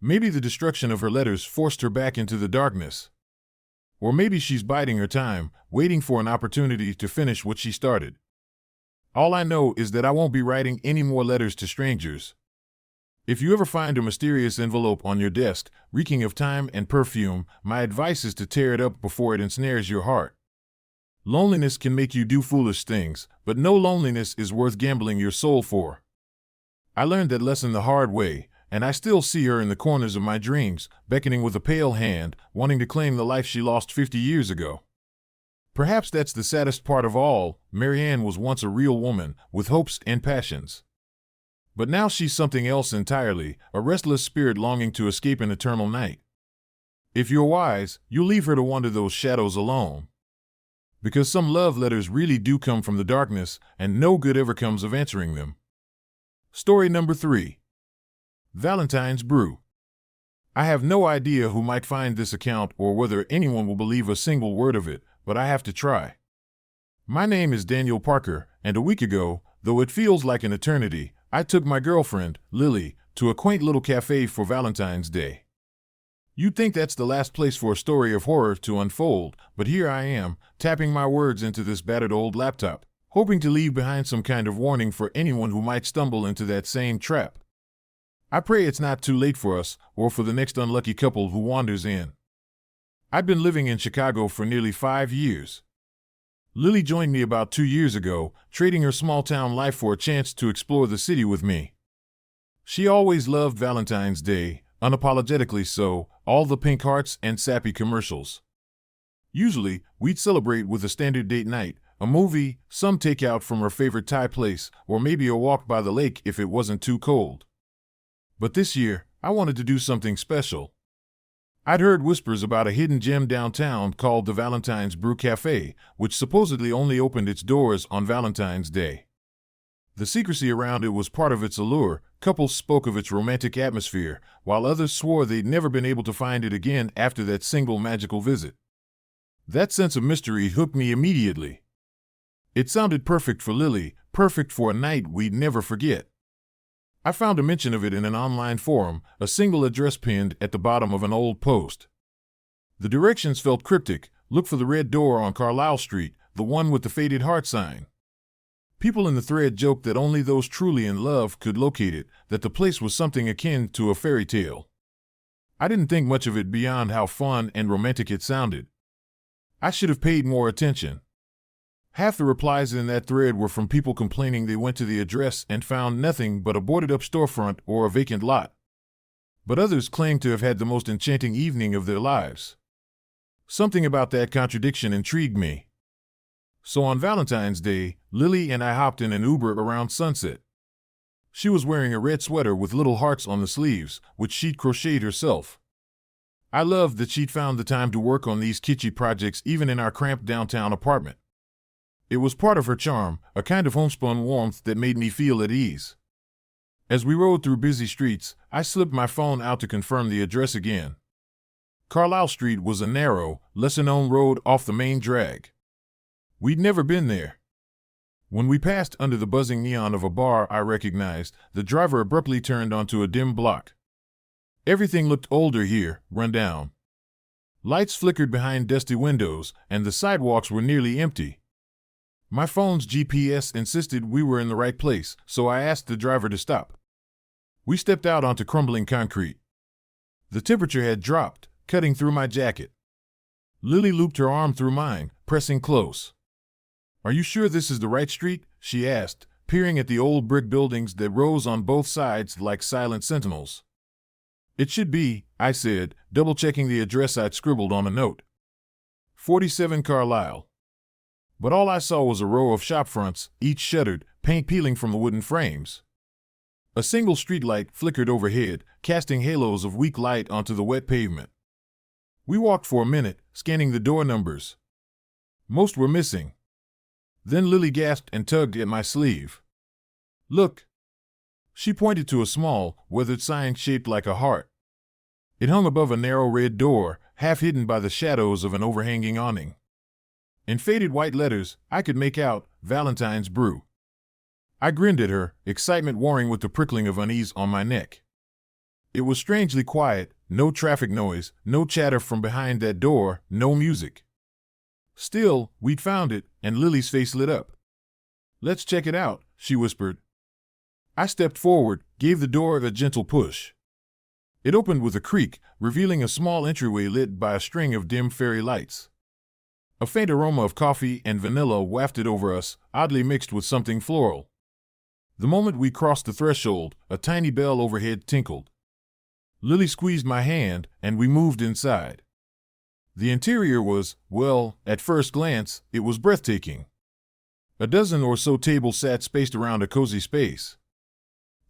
Maybe the destruction of her letters forced her back into the darkness. Or maybe she's biding her time, waiting for an opportunity to finish what she started. All I know is that I won't be writing any more letters to strangers. If you ever find a mysterious envelope on your desk, reeking of time and perfume, my advice is to tear it up before it ensnares your heart. Loneliness can make you do foolish things, but no loneliness is worth gambling your soul for. I learned that lesson the hard way, and I still see her in the corners of my dreams, beckoning with a pale hand, wanting to claim the life she lost 50 years ago. Perhaps that's the saddest part of all. Marianne was once a real woman, with hopes and passions. But now she's something else entirely, a restless spirit longing to escape an eternal night. If you're wise, you'll leave her to wander those shadows alone. Because some love letters really do come from the darkness, and no good ever comes of answering them. Story number 3. Valentine's Brew. I have no idea who might find this account or whether anyone will believe a single word of it, but I have to try. My name is Daniel Parker, and a week ago, though it feels like an eternity, I took my girlfriend, Lily, to a quaint little cafe for Valentine's Day. You'd think that's the last place for a story of horror to unfold, but here I am, tapping my words into this battered old laptop, hoping to leave behind some kind of warning for anyone who might stumble into that same trap. I pray it's not too late for us, or for the next unlucky couple who wanders in. I've been living in Chicago for nearly 5 years. Lily joined me about 2 years ago, trading her small-town life for a chance to explore the city with me. She always loved Valentine's Day, unapologetically so, all the pink hearts and sappy commercials. Usually, we'd celebrate with a standard date night, a movie, some takeout from her favorite Thai place, or maybe a walk by the lake if it wasn't too cold. But this year, I wanted to do something special. I'd heard whispers about a hidden gem downtown called the Valentine's Brew Cafe, which supposedly only opened its doors on Valentine's Day. The secrecy around it was part of its allure. Couples spoke of its romantic atmosphere, while others swore they'd never been able to find it again after that single magical visit. That sense of mystery hooked me immediately. It sounded perfect for Lily, perfect for a night we'd never forget. I found a mention of it in an online forum, a single address pinned at the bottom of an old post. The directions felt cryptic. Look for the red door on Carlisle Street, the one with the faded heart sign. People in the thread joked that only those truly in love could locate it, that the place was something akin to a fairy tale. I didn't think much of it beyond how fun and romantic it sounded. I should have paid more attention. Half the replies in that thread were from people complaining they went to the address and found nothing but a boarded-up storefront or a vacant lot. But others claimed to have had the most enchanting evening of their lives. Something about that contradiction intrigued me. So on Valentine's Day, Lily and I hopped in an Uber around sunset. She was wearing a red sweater with little hearts on the sleeves, which she'd crocheted herself. I loved that she'd found the time to work on these kitschy projects even in our cramped downtown apartment. It was part of her charm, a kind of homespun warmth that made me feel at ease. As we rode through busy streets, I slipped my phone out to confirm the address again. Carlisle Street was a narrow, lesser-known road off the main drag. We'd never been there. When we passed under the buzzing neon of a bar I recognized, the driver abruptly turned onto a dim block. Everything looked older here, run down. Lights flickered behind dusty windows, and the sidewalks were nearly empty. My phone's GPS insisted we were in the right place, so I asked the driver to stop. We stepped out onto crumbling concrete. The temperature had dropped, cutting through my jacket. Lily looped her arm through mine, pressing close. "Are you sure this is the right street?" she asked, peering at the old brick buildings that rose on both sides like silent sentinels. "It should be," I said, double-checking the address I'd scribbled on a note. 47 Carlisle. But all I saw was a row of shop fronts, each shuttered, paint peeling from the wooden frames. A single streetlight flickered overhead, casting halos of weak light onto the wet pavement. We walked for a minute, scanning the door numbers. Most were missing. Then Lily gasped and tugged at my sleeve. "Look!" She pointed to a small, weathered sign shaped like a heart. It hung above a narrow red door, half hidden by the shadows of an overhanging awning. In faded white letters, I could make out Valentine's Brew. I grinned at her, excitement warring with the prickling of unease on my neck. It was strangely quiet, no traffic noise, no chatter from behind that door, no music. Still, we'd found it, and Lily's face lit up. "Let's check it out," she whispered. I stepped forward, gave the door a gentle push. It opened with a creak, revealing a small entryway lit by a string of dim fairy lights. A faint aroma of coffee and vanilla wafted over us, oddly mixed with something floral. The moment we crossed the threshold, a tiny bell overhead tinkled. Lily squeezed my hand, and we moved inside. The interior was, well, at first glance, it was breathtaking. A dozen or so tables sat spaced around a cozy space.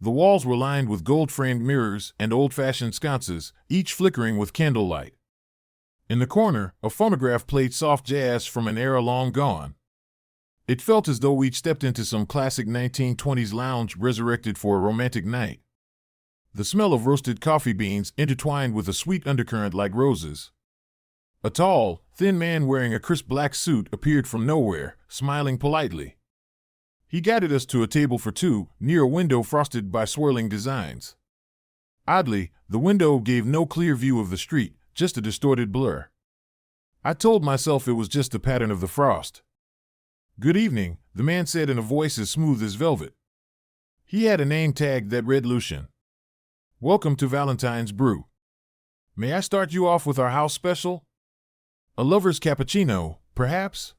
The walls were lined with gold-framed mirrors and old-fashioned sconces, each flickering with candlelight. In the corner, a phonograph played soft jazz from an era long gone. It felt as though we'd stepped into some classic 1920s lounge resurrected for a romantic night. The smell of roasted coffee beans intertwined with a sweet undercurrent like roses. A tall, thin man wearing a crisp black suit appeared from nowhere, smiling politely. He guided us to a table for two, near a window frosted by swirling designs. Oddly, the window gave no clear view of the street, just a distorted blur. I told myself it was just the pattern of the frost. "Good evening," the man said in a voice as smooth as velvet. He had a name tag that read Lucian. "Welcome to Valentine's Brew. May I start you off with our house special? A lover's cappuccino, perhaps?"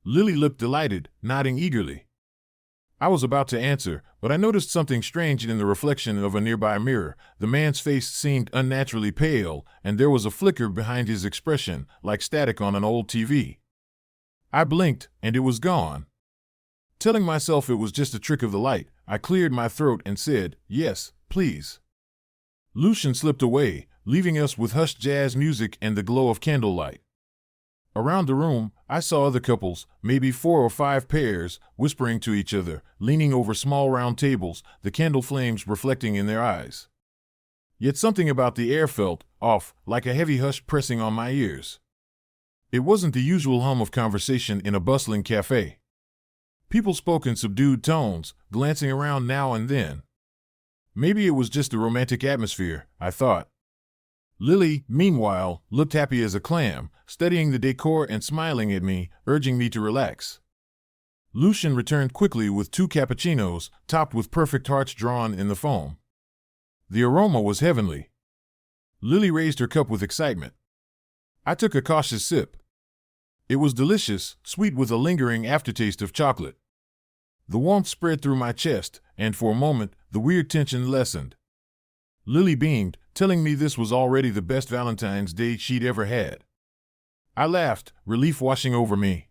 Lily looked delighted, nodding eagerly. I was about to answer, but I noticed something strange in the reflection of a nearby mirror. The man's face seemed unnaturally pale, and there was a flicker behind his expression, like static on an old TV. I blinked, and it was gone. Telling myself it was just a trick of the light, I cleared my throat and said, "Yes, please." Lucian slipped away, leaving us with hushed jazz music and the glow of candlelight. Around the room, I saw other couples, maybe 4 or 5 pairs, whispering to each other, leaning over small round tables, the candle flames reflecting in their eyes. Yet something about the air felt off, like a heavy hush pressing on my ears. It wasn't the usual hum of conversation in a bustling cafe. People spoke in subdued tones, glancing around now and then. Maybe it was just the romantic atmosphere, I thought. Lily, meanwhile, looked happy as a clam, studying the decor and smiling at me, urging me to relax. Lucian returned quickly with 2 cappuccinos, topped with perfect hearts drawn in the foam. The aroma was heavenly. Lily raised her cup with excitement. I took a cautious sip. It was delicious, sweet with a lingering aftertaste of chocolate. The warmth spread through my chest, and for a moment, the weird tension lessened. Lily beamed, telling me this was already the best Valentine's Day she'd ever had. I laughed, relief washing over me.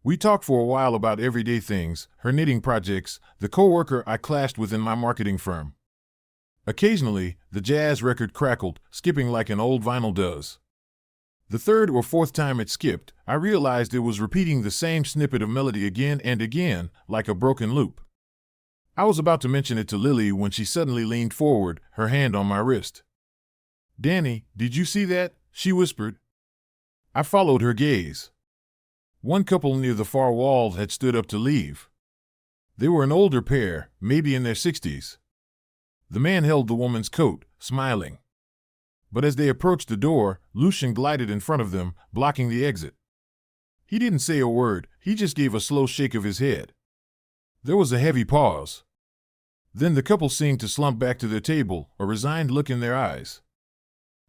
We talked for a while about everyday things, her knitting projects, the coworker I clashed with in my marketing firm. Occasionally, the jazz record crackled, skipping like an old vinyl does. The third or fourth time it skipped, I realized it was repeating the same snippet of melody again and again, like a broken loop. I was about to mention it to Lily when she suddenly leaned forward, her hand on my wrist. "Danny, did you see that?" she whispered. I followed her gaze. One couple near the far wall had stood up to leave. They were an older pair, maybe in their 60s. The man held the woman's coat, smiling. But as they approached the door, Lucian glided in front of them, blocking the exit. He didn't say a word, he just gave a slow shake of his head. There was a heavy pause. Then the couple seemed to slump back to their table, a resigned look in their eyes.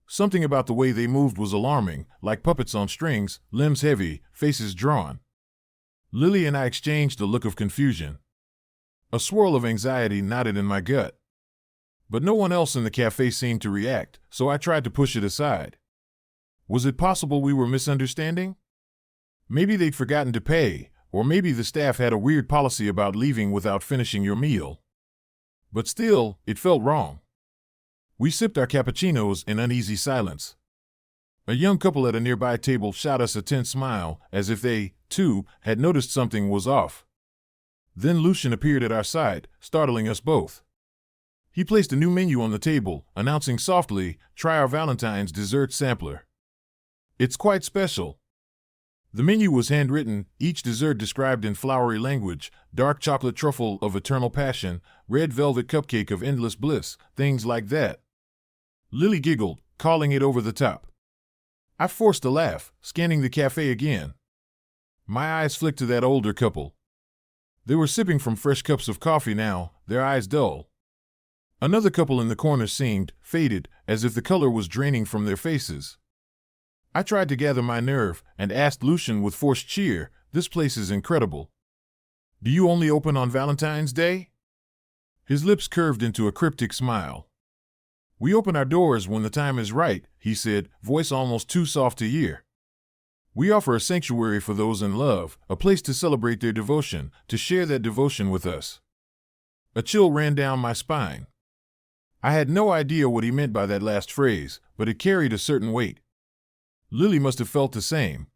Something about the way they moved was alarming, like puppets on strings, limbs heavy, faces drawn. Lily and I exchanged a look of confusion. A swirl of anxiety knotted in my gut. But no one else in the cafe seemed to react, so I tried to push it aside. Was it possible we were misunderstanding? Maybe they'd forgotten to pay, or maybe the staff had a weird policy about leaving without finishing your meal. But still, it felt wrong. We sipped our cappuccinos in uneasy silence. A young couple at a nearby table shot us a tense smile, as if they, too, had noticed something was off. Then Lucian appeared at our side, startling us both. He placed a new menu on the table, announcing softly, "Try our Valentine's dessert sampler. It's quite special." The menu was handwritten, each dessert described in flowery language: dark chocolate truffle of eternal passion, red velvet cupcake of endless bliss, things like that. Lily giggled, calling it over the top. I forced a laugh, scanning the cafe again. My eyes flicked to that older couple. They were sipping from fresh cups of coffee now, their eyes dull. Another couple in the corner seemed faded, as if the color was draining from their faces. I tried to gather my nerve and asked Lucian with forced cheer, "This place is incredible. Do you only open on Valentine's Day?" His lips curved into a cryptic smile. "We open our doors when the time is right," he said, voice almost too soft to hear. "We offer a sanctuary for those in love, a place to celebrate their devotion, to share that devotion with us." A chill ran down my spine. I had no idea what he meant by that last phrase, but it carried a certain weight. Lily must have felt the same.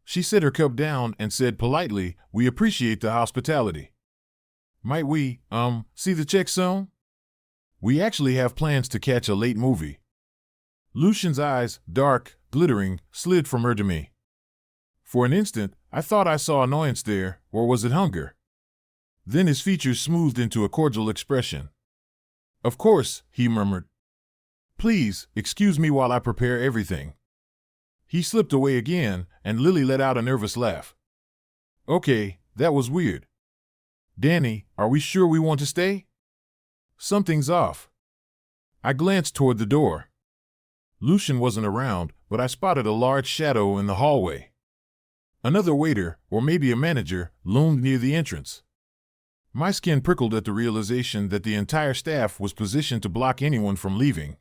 She set her cup down and said politely, "We appreciate the hospitality. Might we, see the check soon? We actually have plans to catch a late movie." Lucian's eyes, dark, glittering, slid from her to me. For an instant, I thought I saw annoyance there, or was it hunger? Then his features smoothed into a cordial expression. "Of course," he murmured. "Please, excuse me while I prepare everything." He slipped away again, and Lily let out a nervous laugh. "Okay, that was weird. Danny, are we sure we want to stay? Something's off." I glanced toward the door. Lucian wasn't around, but I spotted a large shadow in the hallway. Another waiter, or maybe a manager, loomed near the entrance. My skin prickled at the realization that the entire staff was positioned to block anyone from leaving.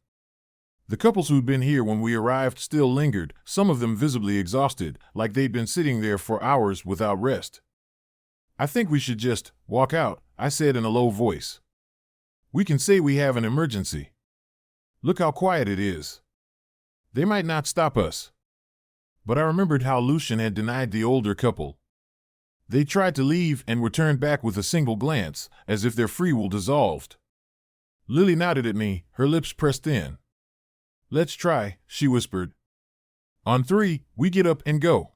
The couples who'd been here when we arrived still lingered, some of them visibly exhausted, like they'd been sitting there for hours without rest. "I think we should just walk out," I said in a low voice. "We can say we have an emergency. Look how quiet it is. They might not stop us." But I remembered how Lucian had denied the older couple. They tried to leave and were turned back with a single glance, as if their free will dissolved. Lily nodded at me, her lips pressed in. "Let's try," she whispered. "On 3, we get up and go."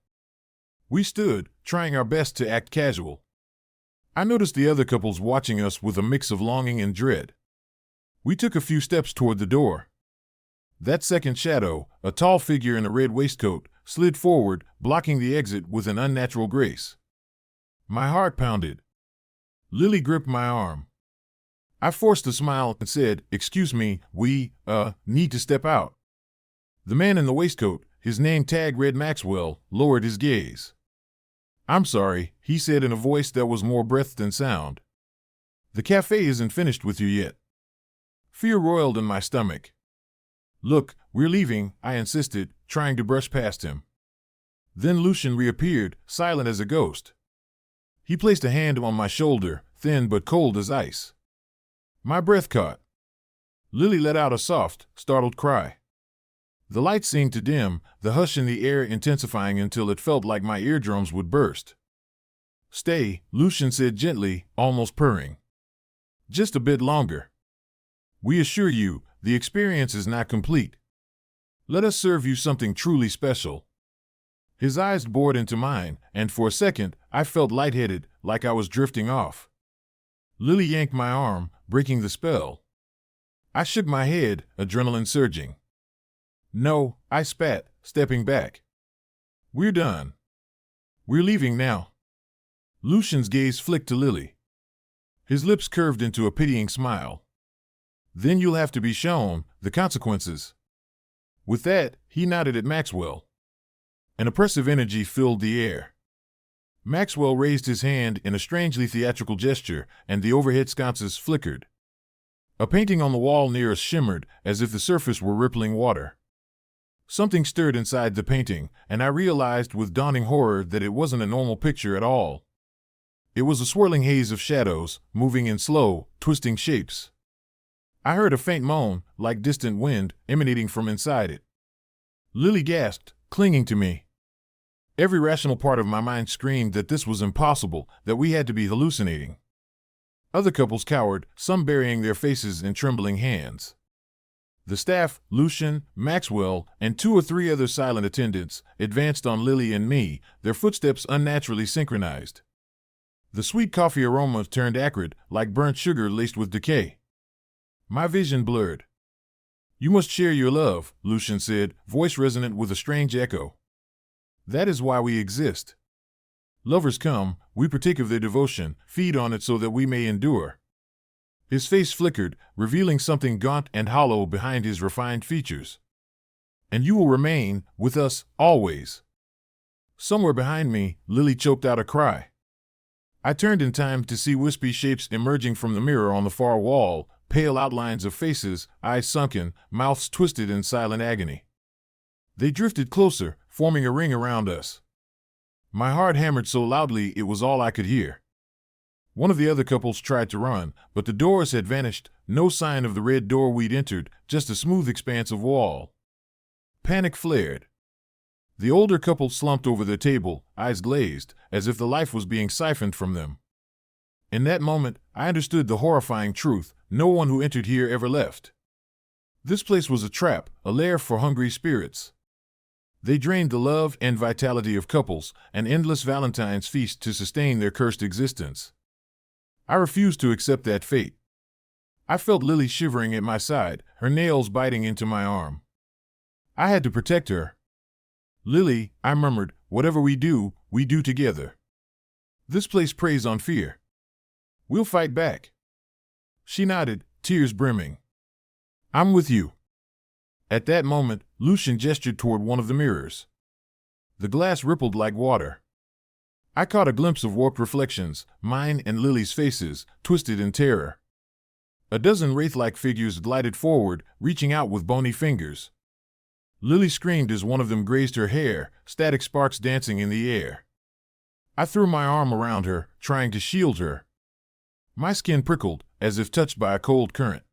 We stood, trying our best to act casual. I noticed the other couples watching us with a mix of longing and dread. We took a few steps toward the door. That second shadow, a tall figure in a red waistcoat, slid forward, blocking the exit with an unnatural grace. My heart pounded. Lily gripped my arm. I forced a smile and said, "Excuse me, we, need to step out." The man in the waistcoat, his name tag read Maxwell, lowered his gaze. "I'm sorry," he said in a voice that was more breath than sound. "The cafe isn't finished with you yet." Fear roiled in my stomach. "Look, we're leaving," I insisted, trying to brush past him. Then Lucian reappeared, silent as a ghost. He placed a hand on my shoulder, thin but cold as ice. My breath caught. Lily let out a soft, startled cry. The light seemed to dim, the hush in the air intensifying until it felt like my eardrums would burst. "Stay," Lucian said gently, almost purring. "Just a bit longer. We assure you, the experience is not complete. Let us serve you something truly special." His eyes bored into mine, and for a second, I felt lightheaded, like I was drifting off. Lily yanked my arm, breaking the spell. I shook my head, adrenaline surging. "No," I spat, stepping back. "We're done. We're leaving now." Lucian's gaze flicked to Lily. His lips curved into a pitying smile. "Then you'll have to be shown the consequences." With that, he nodded at Maxwell. An oppressive energy filled the air. Maxwell raised his hand in a strangely theatrical gesture, and the overhead sconces flickered. A painting on the wall near us shimmered, as if the surface were rippling water. Something stirred inside the painting, and I realized with dawning horror that it wasn't a normal picture at all. It was a swirling haze of shadows, moving in slow, twisting shapes. I heard a faint moan, like distant wind, emanating from inside it. Lily gasped, clinging to me. Every rational part of my mind screamed that this was impossible, that we had to be hallucinating. Other couples cowered, some burying their faces in trembling hands. The staff, Lucian, Maxwell, and 2 or 3 other silent attendants, advanced on Lily and me, their footsteps unnaturally synchronized. The sweet coffee aroma turned acrid, like burnt sugar laced with decay. My vision blurred. "You must share your love," Lucian said, voice resonant with a strange echo. "That is why we exist. Lovers come, we partake of their devotion, feed on it so that we may endure." His face flickered, revealing something gaunt and hollow behind his refined features. "And you will remain, with us, always." Somewhere behind me, Lily choked out a cry. I turned in time to see wispy shapes emerging from the mirror on the far wall, pale outlines of faces, eyes sunken, mouths twisted in silent agony. They drifted closer, forming a ring around us. My heart hammered so loudly it was all I could hear. One of the other couples tried to run, but the doors had vanished, no sign of the red door we'd entered, just a smooth expanse of wall. Panic flared. The older couple slumped over their table, eyes glazed, as if the life was being siphoned from them. In that moment, I understood the horrifying truth: no one who entered here ever left. This place was a trap, a lair for hungry spirits. They drained the love and vitality of couples, an endless Valentine's feast to sustain their cursed existence. I refused to accept that fate. I felt Lily shivering at my side, her nails biting into my arm. I had to protect her. "Lily," I murmured, "whatever we do together. This place preys on fear. We'll fight back." She nodded, tears brimming. "I'm with you." At that moment, Lucian gestured toward one of the mirrors. The glass rippled like water. I caught a glimpse of warped reflections, mine and Lily's faces, twisted in terror. A dozen wraith-like figures glided forward, reaching out with bony fingers. Lily screamed as one of them grazed her hair, static sparks dancing in the air. I threw my arm around her, trying to shield her. My skin prickled, as if touched by a cold current.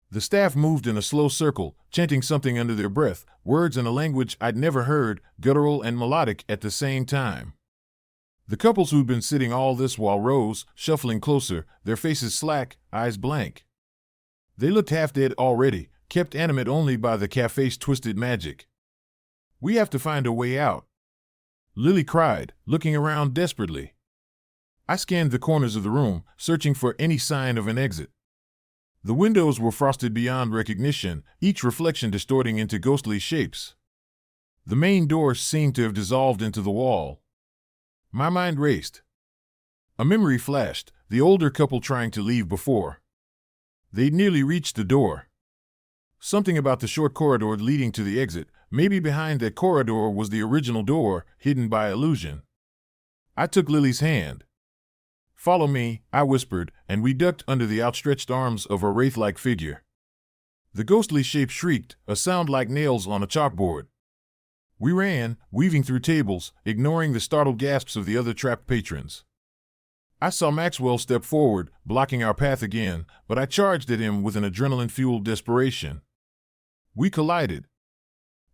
The staff moved in a slow circle, chanting something under their breath, words in a language I'd never heard, guttural and melodic at the same time. The couples who'd been sitting all this while rose, shuffling closer, their faces slack, eyes blank. They looked half dead already, kept animate only by the cafe's twisted magic. "We have to find a way out," Lily cried, looking around desperately. I scanned the corners of the room, searching for any sign of an exit. The windows were frosted beyond recognition, each reflection distorting into ghostly shapes. The main door seemed to have dissolved into the wall. My mind raced. A memory flashed, the older couple trying to leave before. They'd nearly reached the door. Something about the short corridor leading to the exit, maybe behind that corridor was the original door, hidden by illusion. I took Lily's hand. "Follow me," I whispered, and we ducked under the outstretched arms of a wraith-like figure. The ghostly shape shrieked, a sound like nails on a chalkboard. We ran, weaving through tables, ignoring the startled gasps of the other trapped patrons. I saw Maxwell step forward, blocking our path again, but I charged at him with an adrenaline-fueled desperation. We collided.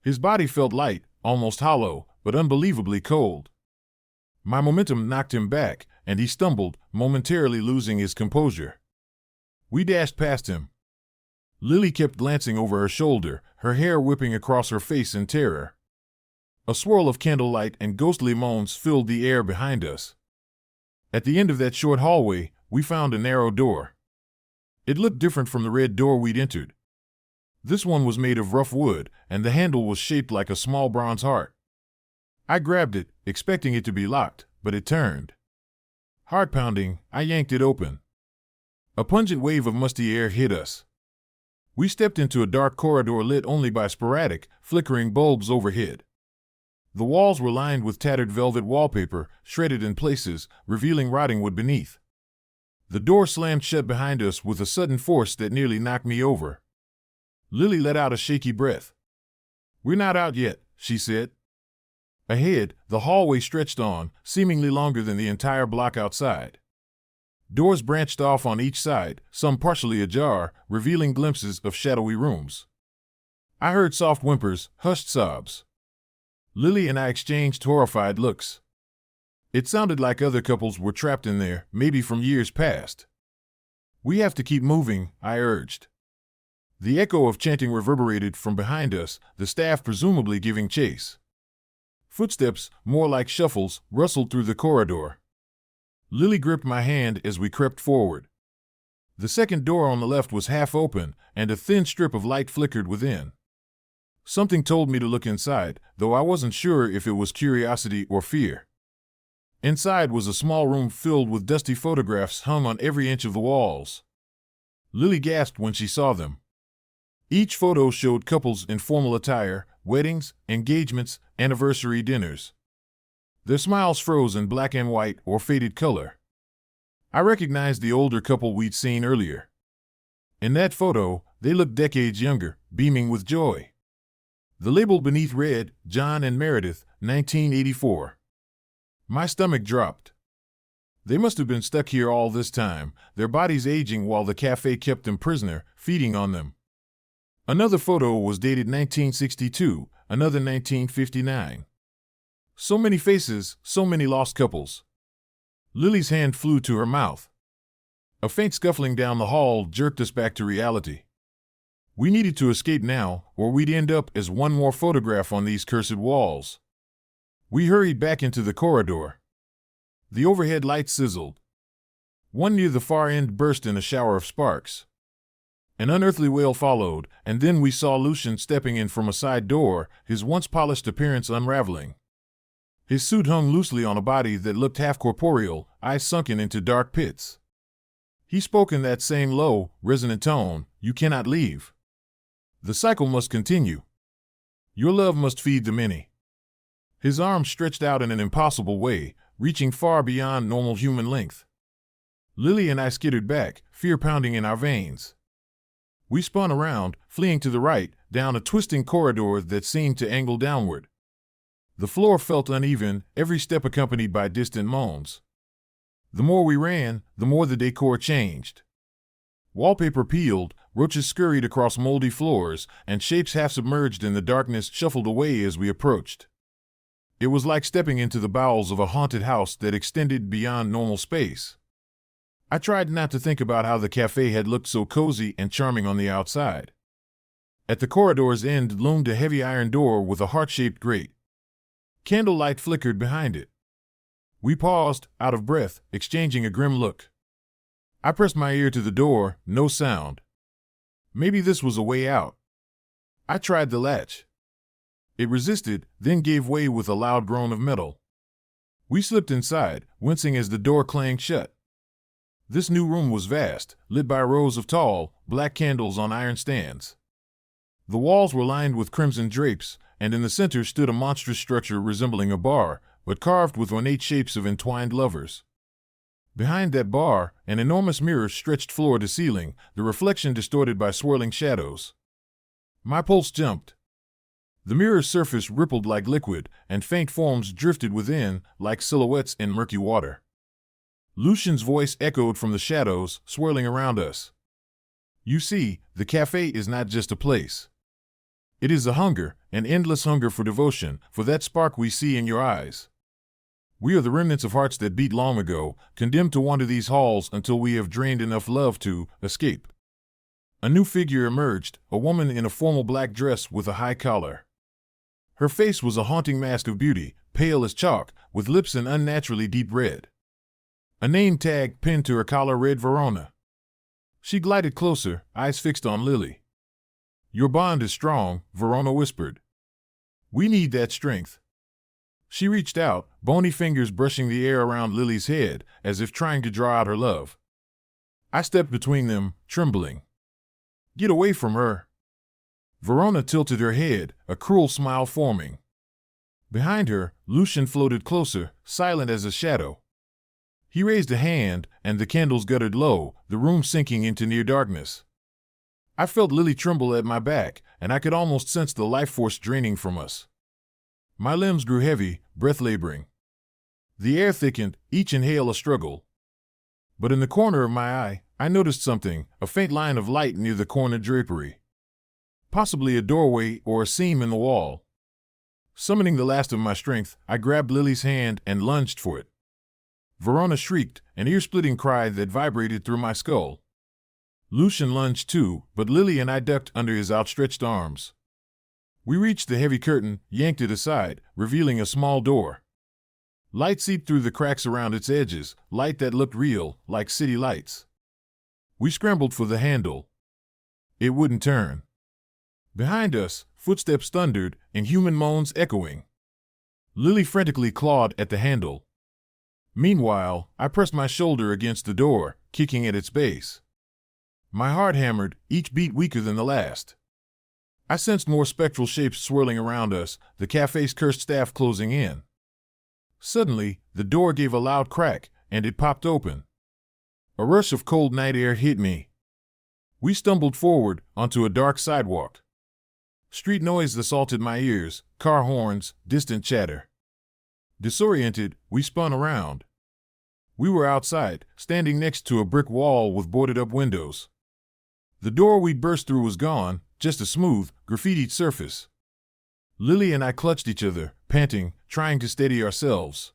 His body felt light, almost hollow, but unbelievably cold. My momentum knocked him back, and he stumbled, momentarily losing his composure. We dashed past him. Lily kept glancing over her shoulder, her hair whipping across her face in terror. A swirl of candlelight and ghostly moans filled the air behind us. At the end of that short hallway, we found a narrow door. It looked different from the red door we'd entered. This one was made of rough wood, and the handle was shaped like a small bronze heart. I grabbed it, expecting it to be locked, but it turned. Heart pounding, I yanked it open. A pungent wave of musty air hit us. We stepped into a dark corridor lit only by sporadic, flickering bulbs overhead. The walls were lined with tattered velvet wallpaper, shredded in places, revealing rotting wood beneath. The door slammed shut behind us with a sudden force that nearly knocked me over. Lily let out a shaky breath. "We're not out yet," she said. Ahead, the hallway stretched on, seemingly longer than the entire block outside. Doors branched off on each side, some partially ajar, revealing glimpses of shadowy rooms. I heard soft whimpers, hushed sobs. Lily and I exchanged horrified looks. It sounded like other couples were trapped in there, maybe from years past. "We have to keep moving," I urged. The echo of chanting reverberated from behind us, the staff presumably giving chase. Footsteps, more like shuffles, rustled through the corridor. Lily gripped my hand as we crept forward. The second door on the left was half open, and a thin strip of light flickered within. Something told me to look inside, though I wasn't sure if it was curiosity or fear. Inside was a small room filled with dusty photographs hung on every inch of the walls. Lily gasped when she saw them. Each photo showed couples in formal attire, weddings, engagements, anniversary dinners. Their smiles froze in black and white or faded color. I recognized the older couple we'd seen earlier. In that photo, they looked decades younger, beaming with joy. The label beneath read, "John and Meredith, 1984. My stomach dropped. They must have been stuck here all this time, their bodies aging while the cafe kept them prisoner, feeding on them. Another photo was dated 1962, another 1959. So many faces, so many lost couples. Lily's hand flew to her mouth. A faint scuffling down the hall jerked us back to reality. We needed to escape now, or we'd end up as one more photograph on these cursed walls. We hurried back into the corridor. The overhead lights sizzled. One near the far end burst in a shower of sparks. An unearthly wail followed, and then we saw Lucian stepping in from a side door, his once polished appearance unraveling. His suit hung loosely on a body that looked half corporeal, eyes sunken into dark pits. He spoke in that same low, resonant tone, "You cannot leave. The cycle must continue. Your love must feed the many." His arms stretched out in an impossible way, reaching far beyond normal human length. Lily and I skittered back, fear pounding in our veins. We spun around, fleeing to the right, down a twisting corridor that seemed to angle downward. The floor felt uneven, every step accompanied by distant moans. The more we ran, the more the decor changed. Wallpaper peeled, roaches scurried across moldy floors, and shapes half submerged in the darkness shuffled away as we approached. It was like stepping into the bowels of a haunted house that extended beyond normal space. I tried not to think about how the cafe had looked so cozy and charming on the outside. At the corridor's end loomed a heavy iron door with a heart-shaped grate. Candlelight flickered behind it. We paused, out of breath, exchanging a grim look. I pressed my ear to the door, no sound. Maybe this was a way out. I tried the latch. It resisted, then gave way with a loud groan of metal. We slipped inside, wincing as the door clanged shut. This new room was vast, lit by rows of tall, black candles on iron stands. The walls were lined with crimson drapes, and in the center stood a monstrous structure resembling a bar, but carved with ornate shapes of entwined lovers. Behind that bar, an enormous mirror stretched floor to ceiling, the reflection distorted by swirling shadows. My pulse jumped. The mirror's surface rippled like liquid, and faint forms drifted within, like silhouettes in murky water. Lucian's voice echoed from the shadows, swirling around us. You see, the cafe is not just a place. It is a hunger, an endless hunger for devotion, for that spark we see in your eyes. We are the remnants of hearts that beat long ago, condemned to wander these halls until we have drained enough love to escape. A new figure emerged, a woman in a formal black dress with a high collar. Her face was a haunting mask of beauty, pale as chalk, with lips an unnaturally deep red. A name tag pinned to her collar read Verona. She glided closer, eyes fixed on Lily. Your bond is strong, Verona whispered. We need that strength. She reached out, bony fingers brushing the air around Lily's head, as if trying to draw out her love. I stepped between them, trembling. Get away from her. Verona tilted her head, a cruel smile forming. Behind her, Lucian floated closer, silent as a shadow. He raised a hand, and the candles guttered low, the room sinking into near darkness. I felt Lily tremble at my back, and I could almost sense the life force draining from us. My limbs grew heavy, breath laboring. The air thickened, each inhale a struggle. But in the corner of my eye, I noticed something, a faint line of light near the corner drapery. Possibly a doorway or a seam in the wall. Summoning the last of my strength, I grabbed Lily's hand and lunged for it. Verona shrieked, an ear-splitting cry that vibrated through my skull. Lucian lunged too, but Lily and I ducked under his outstretched arms. We reached the heavy curtain, yanked it aside, revealing a small door. Light seeped through the cracks around its edges, light that looked real, like city lights. We scrambled for the handle. It wouldn't turn. Behind us, footsteps thundered, inhuman moans echoing. Lily frantically clawed at the handle. Meanwhile, I pressed my shoulder against the door, kicking at its base. My heart hammered, each beat weaker than the last. I sensed more spectral shapes swirling around us, the cafe's cursed staff closing in. Suddenly, the door gave a loud crack, and it popped open. A rush of cold night air hit me. We stumbled forward, onto a dark sidewalk. Street noise assaulted my ears, car horns, distant chatter. Disoriented, we spun around. We were outside, standing next to a brick wall with boarded-up windows. The door we'd burst through was gone, just a smooth, graffitied surface. Lily and I clutched each other, panting, trying to steady ourselves.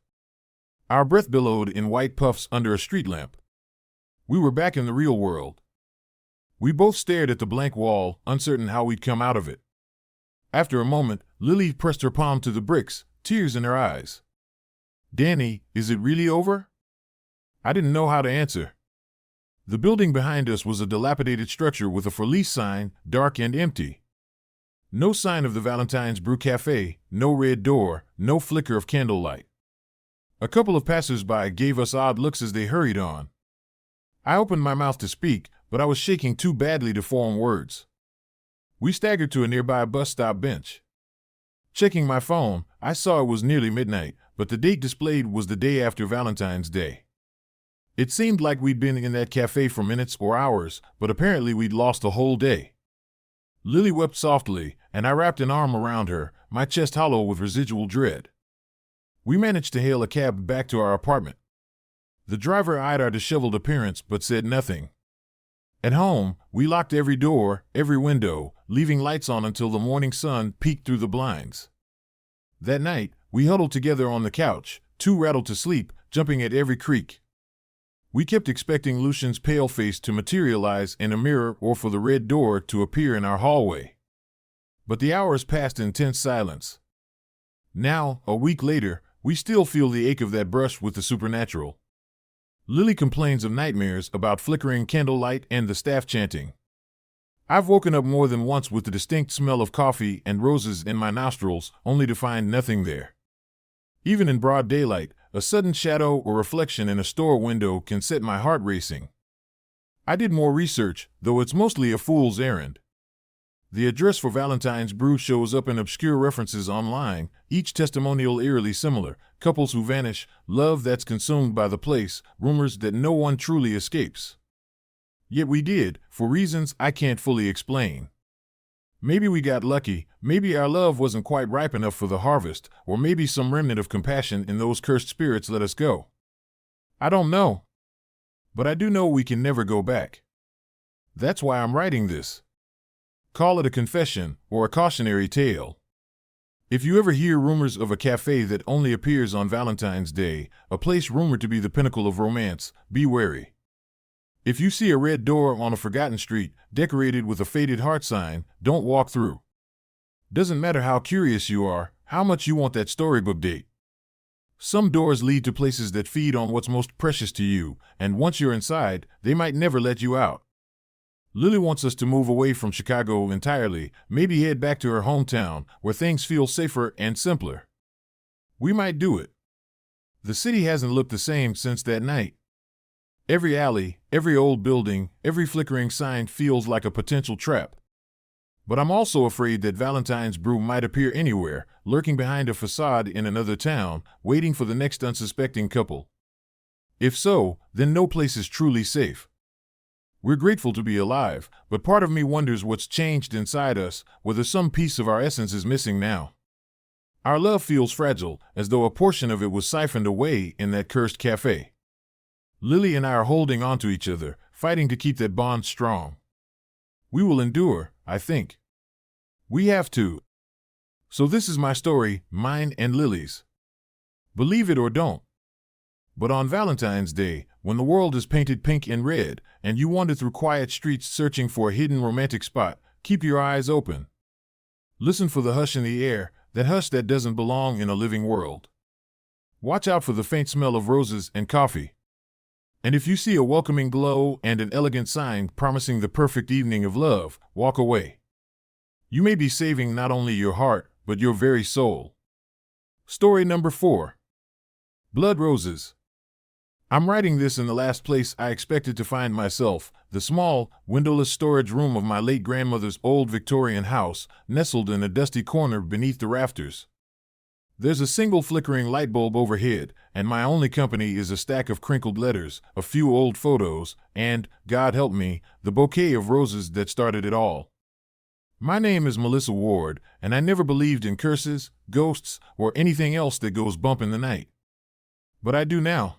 Our breath billowed in white puffs under a street lamp. We were back in the real world. We both stared at the blank wall, uncertain how we'd come out of it. After a moment, Lily pressed her palm to the bricks, tears in her eyes. Danny, is it really over? I didn't know how to answer. The building behind us was a dilapidated structure with a for lease sign, dark and empty. No sign of the Valentine's Brew Cafe, no red door, no flicker of candlelight. A couple of passers-by gave us odd looks as they hurried on. I opened my mouth to speak, but I was shaking too badly to form words. We staggered to a nearby bus stop bench. Checking my phone, I saw it was nearly midnight, but the date displayed was the day after Valentine's Day. It seemed like we'd been in that cafe for minutes or hours, but apparently we'd lost a whole day. Lily wept softly, and I wrapped an arm around her, my chest hollow with residual dread. We managed to hail a cab back to our apartment. The driver eyed our disheveled appearance but said nothing. At home, we locked every door, every window, leaving lights on until the morning sun peeked through the blinds. That night, we huddled together on the couch, too rattled to sleep, jumping at every creak. We kept expecting Lucian's pale face to materialize in a mirror or for the red door to appear in our hallway. But the hours passed in tense silence. Now, a week later, we still feel the ache of that brush with the supernatural. Lily complains of nightmares about flickering candlelight and the staff chanting. I've woken up more than once with the distinct smell of coffee and roses in my nostrils, only to find nothing there. Even in broad daylight, a sudden shadow or reflection in a store window can set my heart racing. I did more research, though it's mostly a fool's errand. The address for Valentine's brew shows up in obscure references online, each testimonial eerily similar: couples who vanish, love that's consumed by the place, rumors that no one truly escapes. Yet we did, for reasons I can't fully explain. Maybe we got lucky, maybe our love wasn't quite ripe enough for the harvest, or maybe some remnant of compassion in those cursed spirits let us go. I don't know. But I do know we can never go back. That's why I'm writing this. Call it a confession or a cautionary tale. If you ever hear rumors of a cafe that only appears on Valentine's Day, a place rumored to be the pinnacle of romance, be wary. If you see a red door on a forgotten street, decorated with a faded heart sign, don't walk through. Doesn't matter how curious you are, how much you want that storybook date. Some doors lead to places that feed on what's most precious to you, and once you're inside, they might never let you out. Lily wants us to move away from Chicago entirely, maybe head back to her hometown, where things feel safer and simpler. We might do it. The city hasn't looked the same since that night. Every alley, every old building, every flickering sign feels like a potential trap. But I'm also afraid that Valentine's brew might appear anywhere, lurking behind a facade in another town, waiting for the next unsuspecting couple. If so, then no place is truly safe. We're grateful to be alive, but part of me wonders what's changed inside us, whether some piece of our essence is missing now. Our love feels fragile, as though a portion of it was siphoned away in that cursed cafe. Lily and I are holding on to each other, fighting to keep that bond strong. We will endure, I think. We have to. So this is my story, mine and Lily's. Believe it or don't. But on Valentine's Day, when the world is painted pink and red, and you wander through quiet streets searching for a hidden romantic spot, keep your eyes open. Listen for the hush in the air, that hush that doesn't belong in a living world. Watch out for the faint smell of roses and coffee. And if you see a welcoming glow and an elegant sign promising the perfect evening of love, walk away. You may be saving not only your heart, but your very soul. Story number 4. Blood Roses. I'm writing this in the last place I expected to find myself, the small, windowless storage room of my late grandmother's old Victorian house, nestled in a dusty corner beneath the rafters. There's a single flickering light bulb overhead, and my only company is a stack of crinkled letters, a few old photos, and, God help me, the bouquet of roses that started it all. My name is Melissa Ward, and I never believed in curses, ghosts, or anything else that goes bump in the night. But I do now.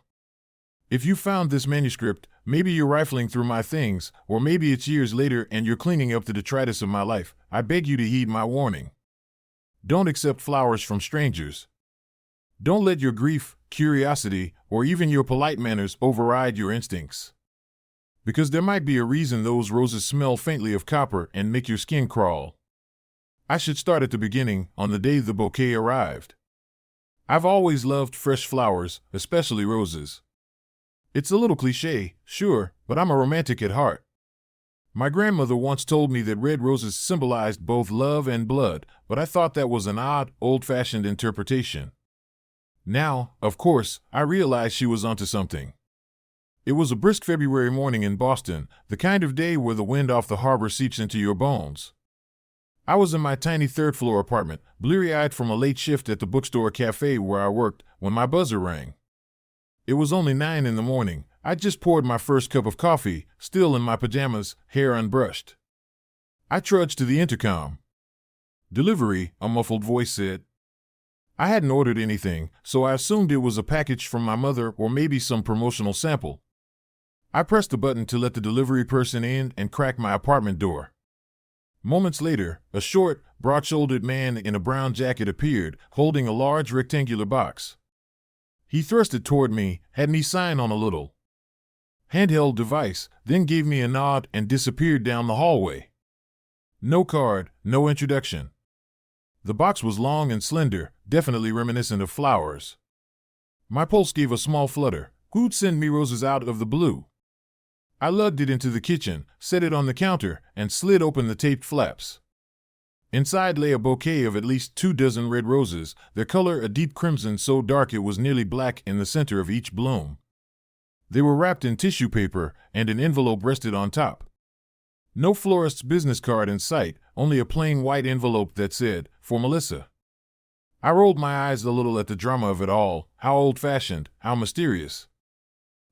If you found this manuscript, maybe you're rifling through my things, or maybe it's years later and you're cleaning up the detritus of my life, I beg you to heed my warning. Don't accept flowers from strangers. Don't let your grief, curiosity, or even your polite manners override your instincts. Because there might be a reason those roses smell faintly of copper and make your skin crawl. I should start at the beginning, on the day the bouquet arrived. I've always loved fresh flowers, especially roses. It's a little cliché, sure, but I'm a romantic at heart. My grandmother once told me that red roses symbolized both love and blood, but I thought that was an odd, old-fashioned interpretation. Now, of course, I realized she was onto something. It was a brisk February morning in Boston, the kind of day where the wind off the harbor seeps into your bones. I was in my tiny third-floor apartment, bleary-eyed from a late shift at the bookstore cafe where I worked, when my buzzer rang. It was only 9 in the morning. I'd just poured my first cup of coffee, still in my pajamas, hair unbrushed. I trudged to the intercom. "Delivery," a muffled voice said. I hadn't ordered anything, so I assumed it was a package from my mother or maybe some promotional sample. I pressed the button to let the delivery person in and cracked my apartment door. Moments later, a short, broad-shouldered man in a brown jacket appeared, holding a large rectangular box. He thrust it toward me, had me sign on a little handheld device, then gave me a nod and disappeared down the hallway. No card, no introduction. The box was long and slender, definitely reminiscent of flowers. My pulse gave a small flutter. Who'd send me roses out of the blue? I lugged it into the kitchen, set it on the counter, and slid open the taped flaps. Inside lay a bouquet of at least 24 red roses, their color a deep crimson so dark it was nearly black in the center of each bloom. They were wrapped in tissue paper, and an envelope rested on top. No florist's business card in sight, only a plain white envelope that said, "For Melissa." I rolled my eyes a little at the drama of it all, how old-fashioned, how mysterious.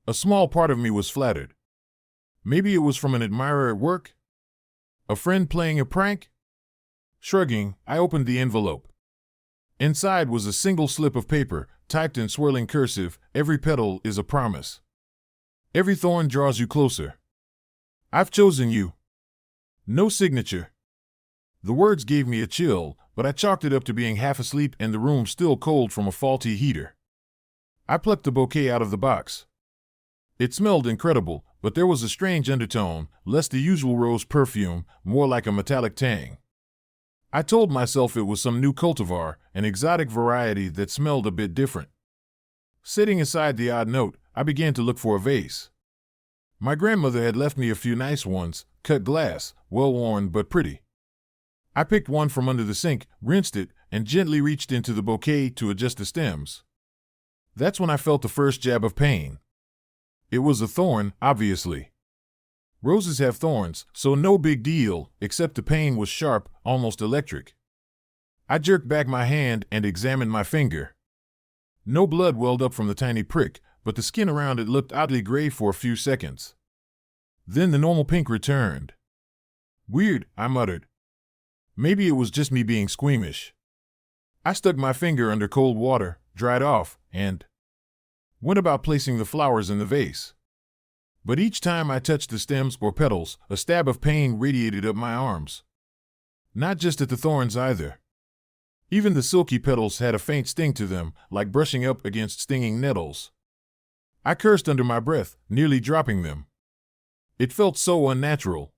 A small part of me was flattered. Maybe it was from an admirer at work? A friend playing a prank? Shrugging, I opened the envelope. Inside was a single slip of paper, typed in swirling cursive, "Every petal is a promise. Every thorn draws you closer. I've chosen you." No signature. The words gave me a chill, but I chalked it up to being half asleep and the room still cold from a faulty heater. I plucked the bouquet out of the box. It smelled incredible, but there was a strange undertone, less the usual rose perfume, more like a metallic tang. I told myself it was some new cultivar, an exotic variety that smelled a bit different. Setting aside the odd note, I began to look for a vase. My grandmother had left me a few nice ones, cut glass, well-worn but pretty. I picked one from under the sink, rinsed it, and gently reached into the bouquet to adjust the stems. That's when I felt the first jab of pain. It was a thorn, obviously. Roses have thorns, so no big deal, except the pain was sharp, almost electric. I jerked back my hand and examined my finger. No blood welled up from the tiny prick, but the skin around it looked oddly gray for a few seconds. Then the normal pink returned. "Weird," I muttered. Maybe it was just me being squeamish. I stuck my finger under cold water, dried off, and went about placing the flowers in the vase. But each time I touched the stems or petals, a stab of pain radiated up my arms. Not just at the thorns either. Even the silky petals had a faint sting to them, like brushing up against stinging nettles. I cursed under my breath, nearly dropping them. It felt so unnatural.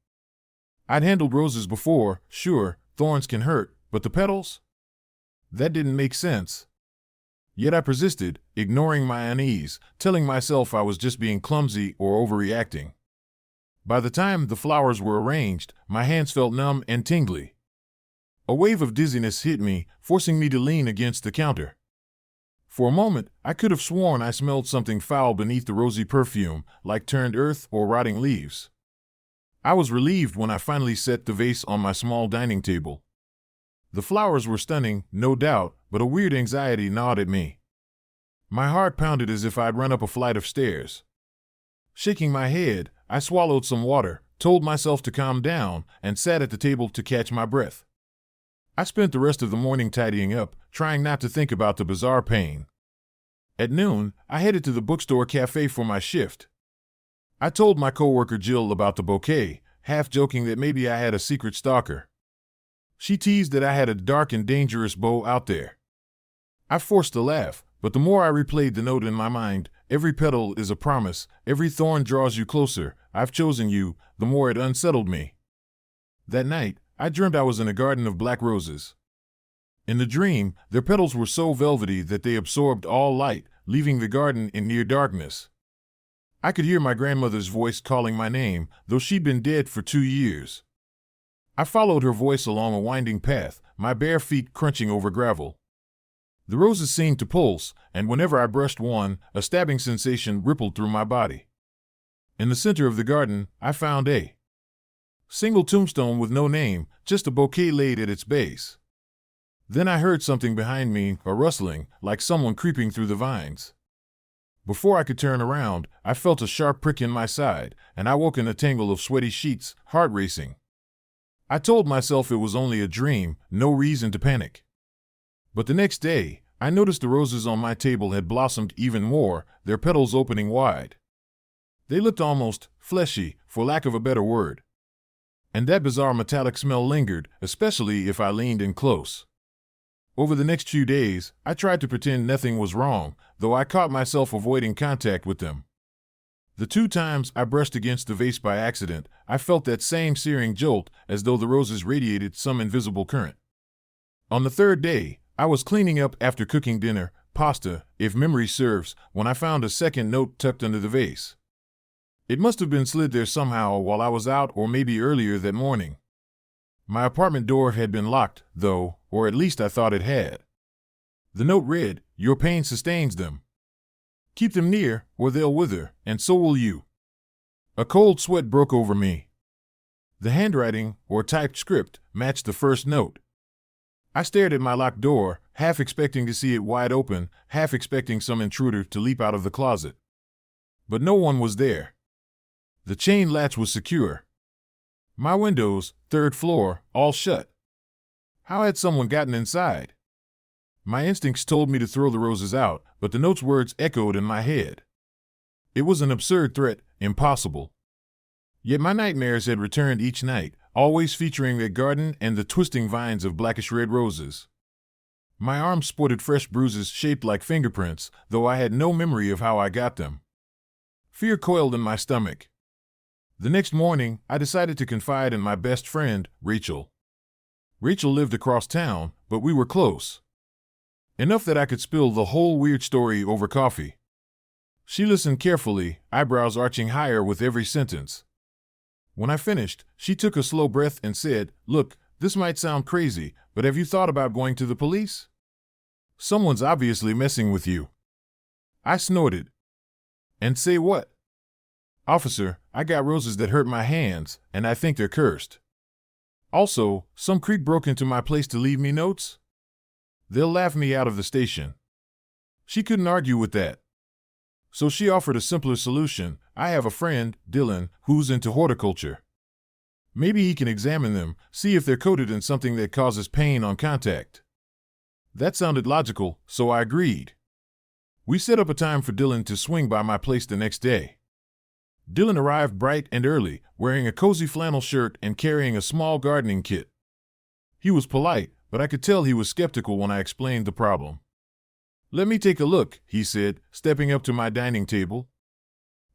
I'd handled roses before, sure, thorns can hurt, but the petals? That didn't make sense. Yet I persisted, ignoring my unease, telling myself I was just being clumsy or overreacting. By the time the flowers were arranged, my hands felt numb and tingly. A wave of dizziness hit me, forcing me to lean against the counter. For a moment, I could have sworn I smelled something foul beneath the rosy perfume, like turned earth or rotting leaves. I was relieved when I finally set the vase on my small dining table. The flowers were stunning, no doubt, but a weird anxiety gnawed at me. My heart pounded as if I'd run up a flight of stairs. Shaking my head, I swallowed some water, told myself to calm down, and sat at the table to catch my breath. I spent the rest of the morning tidying up, trying not to think about the bizarre pain. At noon, I headed to the bookstore cafe for my shift. I told my coworker Jill about the bouquet, half joking that maybe I had a secret stalker. She teased that I had a dark and dangerous beau out there. I forced a laugh, but the more I replayed the note in my mind, "Every petal is a promise, every thorn draws you closer, I've chosen you," the more it unsettled me. That night, I dreamt I was in a garden of black roses. In the dream, their petals were so velvety that they absorbed all light, leaving the garden in near darkness. I could hear my grandmother's voice calling my name, though she'd been dead for 2 years. I followed her voice along a winding path, my bare feet crunching over gravel. The roses seemed to pulse, and whenever I brushed one, a stabbing sensation rippled through my body. In the center of the garden, I found a single tombstone with no name, just a bouquet laid at its base. Then I heard something behind me, a rustling, like someone creeping through the vines. Before I could turn around, I felt a sharp prick in my side, and I woke in a tangle of sweaty sheets, heart racing. I told myself it was only a dream, no reason to panic. But the next day, I noticed the roses on my table had blossomed even more, their petals opening wide. They looked almost fleshy, for lack of a better word. And that bizarre metallic smell lingered, especially if I leaned in close. Over the next few days, I tried to pretend nothing was wrong, though I caught myself avoiding contact with them. The 2 times I brushed against the vase by accident, I felt that same searing jolt, as though the roses radiated some invisible current. On the 3rd day, I was cleaning up after cooking dinner, pasta, if memory serves, when I found a second note tucked under the vase. It must have been slid there somehow while I was out or maybe earlier that morning. My apartment door had been locked, though, or at least I thought it had. The note read, "Your pain sustains them. Keep them near, or they'll wither, and so will you." A cold sweat broke over me. The handwriting, or typed script, matched the first note. I stared at my locked door, half expecting to see it wide open, half expecting some intruder to leap out of the closet. But no one was there. The chain latch was secure. My windows, third floor, all shut. How had someone gotten inside? My instincts told me to throw the roses out, but the note's words echoed in my head. It was an absurd threat, impossible. Yet my nightmares had returned each night, always featuring that garden and the twisting vines of blackish-red roses. My arms sported fresh bruises shaped like fingerprints, though I had no memory of how I got them. Fear coiled in my stomach. The next morning, I decided to confide in my best friend, Rachel. Rachel lived across town, but we were close. Enough that I could spill the whole weird story over coffee. She listened carefully, eyebrows arching higher with every sentence. When I finished, she took a slow breath and said, "Look, this might sound crazy, but have you thought about going to the police? Someone's obviously messing with you." I snorted. "And say what?" "Officer, I got roses that hurt my hands, and I think they're cursed. Also, some creep broke into my place to leave me notes. They'll laugh me out of the station." She couldn't argue with that. So she offered a simpler solution. "I have a friend, Dylan, who's into horticulture. Maybe he can examine them, see if they're coated in something that causes pain on contact." That sounded logical, so I agreed. We set up a time for Dylan to swing by my place the next day. Dylan arrived bright and early, wearing a cozy flannel shirt and carrying a small gardening kit. He was polite, but I could tell he was skeptical when I explained the problem. "Let me take a look," he said, stepping up to my dining table.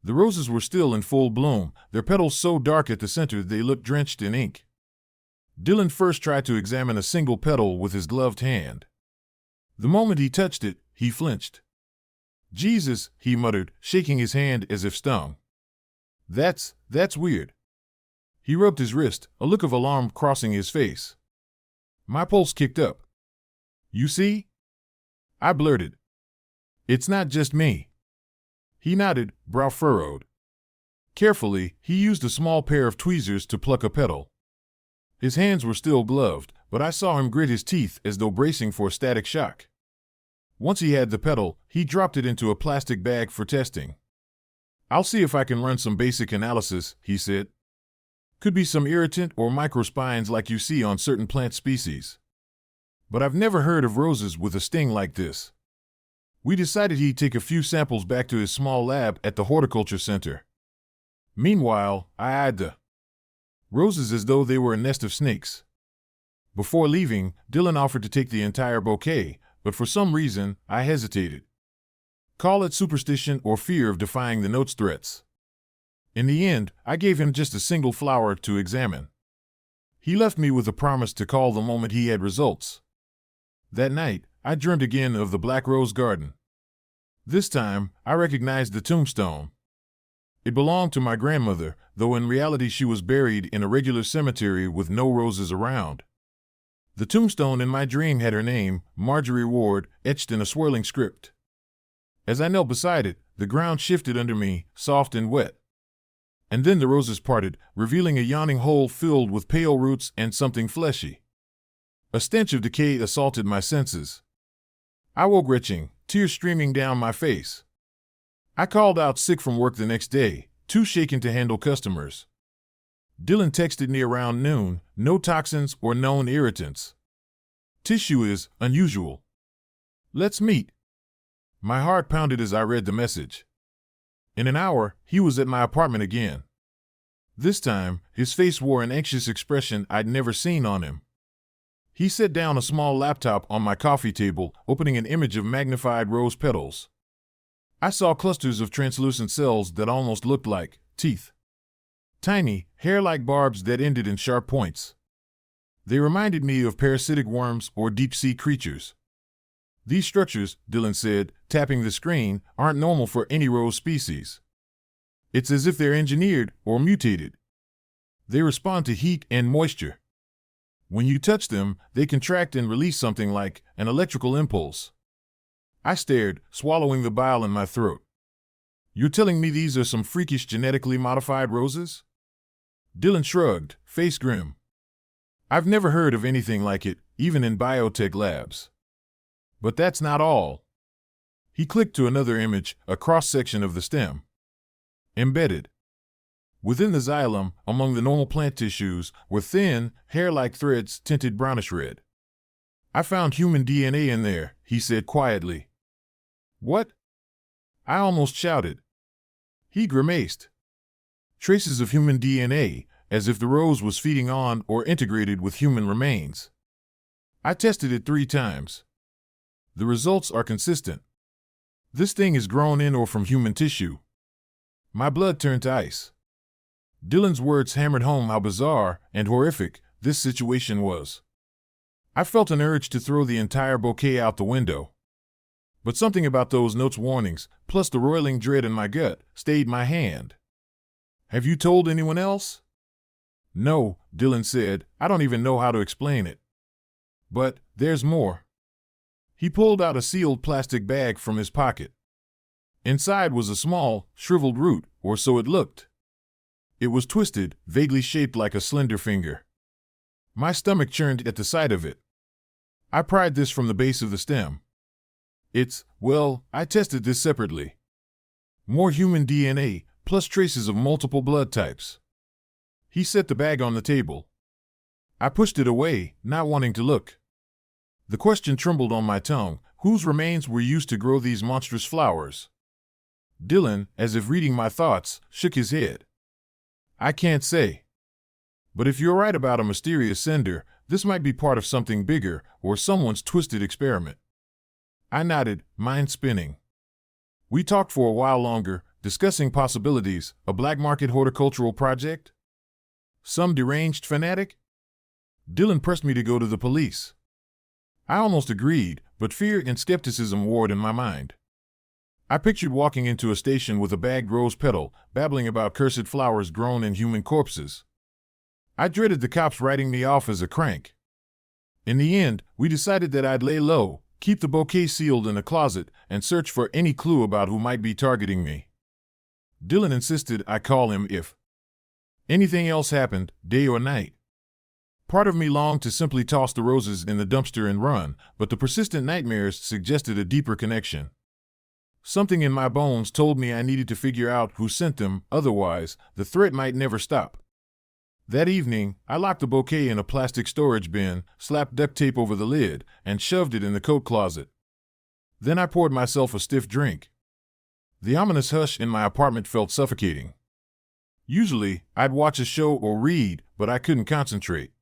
The roses were still in full bloom, their petals so dark at the center they looked drenched in ink. Dylan first tried to examine a single petal with his gloved hand. The moment he touched it, he flinched. "Jesus," he muttered, shaking his hand as if stung. That's weird." He rubbed his wrist, a look of alarm crossing his face. My pulse kicked up. "You see?" I blurted. "It's not just me." He nodded, brow furrowed. Carefully, he used a small pair of tweezers to pluck a petal. His hands were still gloved, but I saw him grit his teeth as though bracing for a static shock. Once he had the petal, he dropped it into a plastic bag for testing. "I'll see if I can run some basic analysis," he said. "Could be some irritant or microspines like you see on certain plant species. But I've never heard of roses with a sting like this." We decided he'd take a few samples back to his small lab at the horticulture center. Meanwhile, I eyed the roses as though they were a nest of snakes. Before leaving, Dylan offered to take the entire bouquet, but for some reason, I hesitated. Call it superstition or fear of defying the note's threats. In the end, I gave him just a single flower to examine. He left me with a promise to call the moment he had results. That night, I dreamed again of the black rose garden. This time, I recognized the tombstone. It belonged to my grandmother, though in reality she was buried in a regular cemetery with no roses around. The tombstone in my dream had her name, Marjorie Ward, etched in a swirling script. As I knelt beside it, the ground shifted under me, soft and wet. And then the roses parted, revealing a yawning hole filled with pale roots and something fleshy. A stench of decay assaulted my senses. I woke retching, tears streaming down my face. I called out sick from work the next day, too shaken to handle customers. Dylan texted me around noon, no toxins or known irritants. Tissue is unusual. Let's meet. My heart pounded as I read the message. In an hour, he was at my apartment again. This time, his face wore an anxious expression I'd never seen on him. He set down a small laptop on my coffee table, opening an image of magnified rose petals. I saw clusters of translucent cells that almost looked like teeth. Tiny, hair-like barbs that ended in sharp points. They reminded me of parasitic worms or deep-sea creatures. "These structures," Dylan said, tapping the screen, "aren't normal for any rose species. It's as if they're engineered or mutated. They respond to heat and moisture. When you touch them, they contract and release something like an electrical impulse. I stared, swallowing the bile in my throat. You're telling me these are some freakish genetically modified roses? Dylan shrugged, face grim. I've never heard of anything like it, even in biotech labs. But that's not all. He clicked to another image, a cross-section of the stem. Embedded within the xylem, among the normal plant tissues, were thin, hair-like threads tinted brownish red. I found human DNA in there, he said quietly. What? I almost shouted. He grimaced. Traces of human DNA, as if the rose was feeding on or integrated with human remains. I tested it 3 times. The results are consistent. This thing is grown in or from human tissue. My blood turned to ice. Dylan's words hammered home how bizarre and horrific this situation was. I felt an urge to throw the entire bouquet out the window. But something about those notes' warnings, plus the roiling dread in my gut, stayed my hand. Have you told anyone else? No, Dylan said. I don't even know how to explain it. But there's more. He pulled out a sealed plastic bag from his pocket. Inside was a small, shriveled root, or so it looked. It was twisted, vaguely shaped like a slender finger. My stomach churned at the sight of it. I pried this from the base of the stem. I tested this separately. More human DNA, plus traces of multiple blood types. He set the bag on the table. I pushed it away, not wanting to look. The question trembled on my tongue, whose remains were used to grow these monstrous flowers? Dylan, as if reading my thoughts, shook his head. I can't say. But if you're right about a mysterious sender, this might be part of something bigger, or someone's twisted experiment. I nodded, mind spinning. We talked for a while longer, discussing possibilities, a black market horticultural project? Some deranged fanatic? Dylan pressed me to go to the police. I almost agreed, but fear and skepticism warred in my mind. I pictured walking into a station with a bagged rose petal, babbling about cursed flowers grown in human corpses. I dreaded the cops writing me off as a crank. In the end, we decided that I'd lay low, keep the bouquet sealed in a closet, and search for any clue about who might be targeting me. Dylan insisted I call him if anything else happened, day or night. Part of me longed to simply toss the roses in the dumpster and run, but the persistent nightmares suggested a deeper connection. Something in my bones told me I needed to figure out who sent them, otherwise, the threat might never stop. That evening, I locked the bouquet in a plastic storage bin, slapped duct tape over the lid, and shoved it in the coat closet. Then I poured myself a stiff drink. The ominous hush in my apartment felt suffocating. Usually, I'd watch a show or read, but I couldn't concentrate.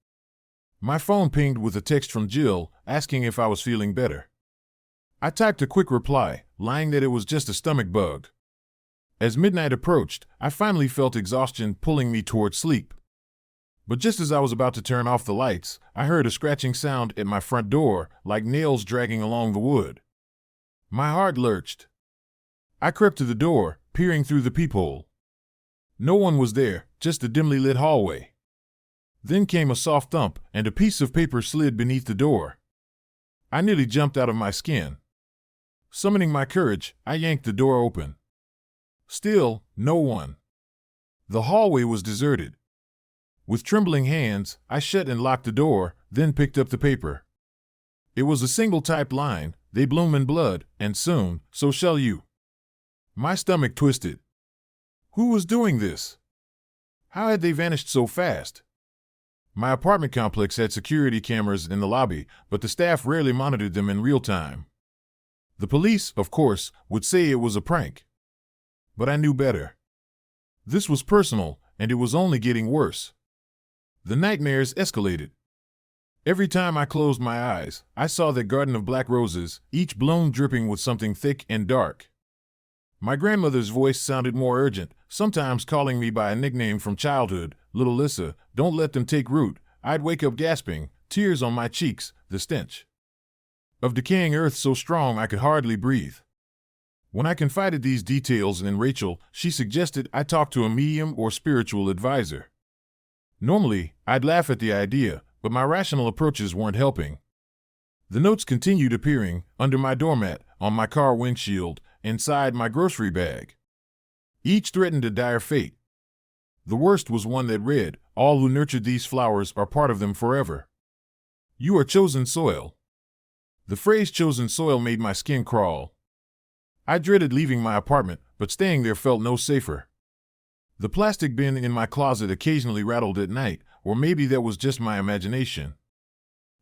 My phone pinged with a text from Jill, asking if I was feeling better. I typed a quick reply, lying that it was just a stomach bug. As midnight approached, I finally felt exhaustion pulling me toward sleep. But just as I was about to turn off the lights, I heard a scratching sound at my front door, like nails dragging along the wood. My heart lurched. I crept to the door, peering through the peephole. No one was there, just a dimly lit hallway. Then came a soft thump, and a piece of paper slid beneath the door. I nearly jumped out of my skin. Summoning my courage, I yanked the door open. Still, no one. The hallway was deserted. With trembling hands, I shut and locked the door, then picked up the paper. It was a single typed line, "They bloom in blood, and soon, so shall you." My stomach twisted. Who was doing this? How had they vanished so fast? My apartment complex had security cameras in the lobby, but the staff rarely monitored them in real time. The police, of course, would say it was a prank. But I knew better. This was personal, and it was only getting worse. The nightmares escalated. Every time I closed my eyes, I saw that garden of black roses, each bloom dripping with something thick and dark. My grandmother's voice sounded more urgent, sometimes calling me by a nickname from childhood, "Little Lissa, don't let them take root." I'd wake up gasping, tears on my cheeks, the stench of decaying earth so strong I could hardly breathe. When I confided these details in Rachel, she suggested I talk to a medium or spiritual advisor. Normally, I'd laugh at the idea, but my rational approaches weren't helping. The notes continued appearing under my doormat, on my car windshield, inside my grocery bag. Each threatened a dire fate. The worst was one that read, "All who nurtured these flowers are part of them forever. You are chosen soil." The phrase chosen soil made my skin crawl. I dreaded leaving my apartment, but staying there felt no safer. The plastic bin in my closet occasionally rattled at night, or maybe that was just my imagination.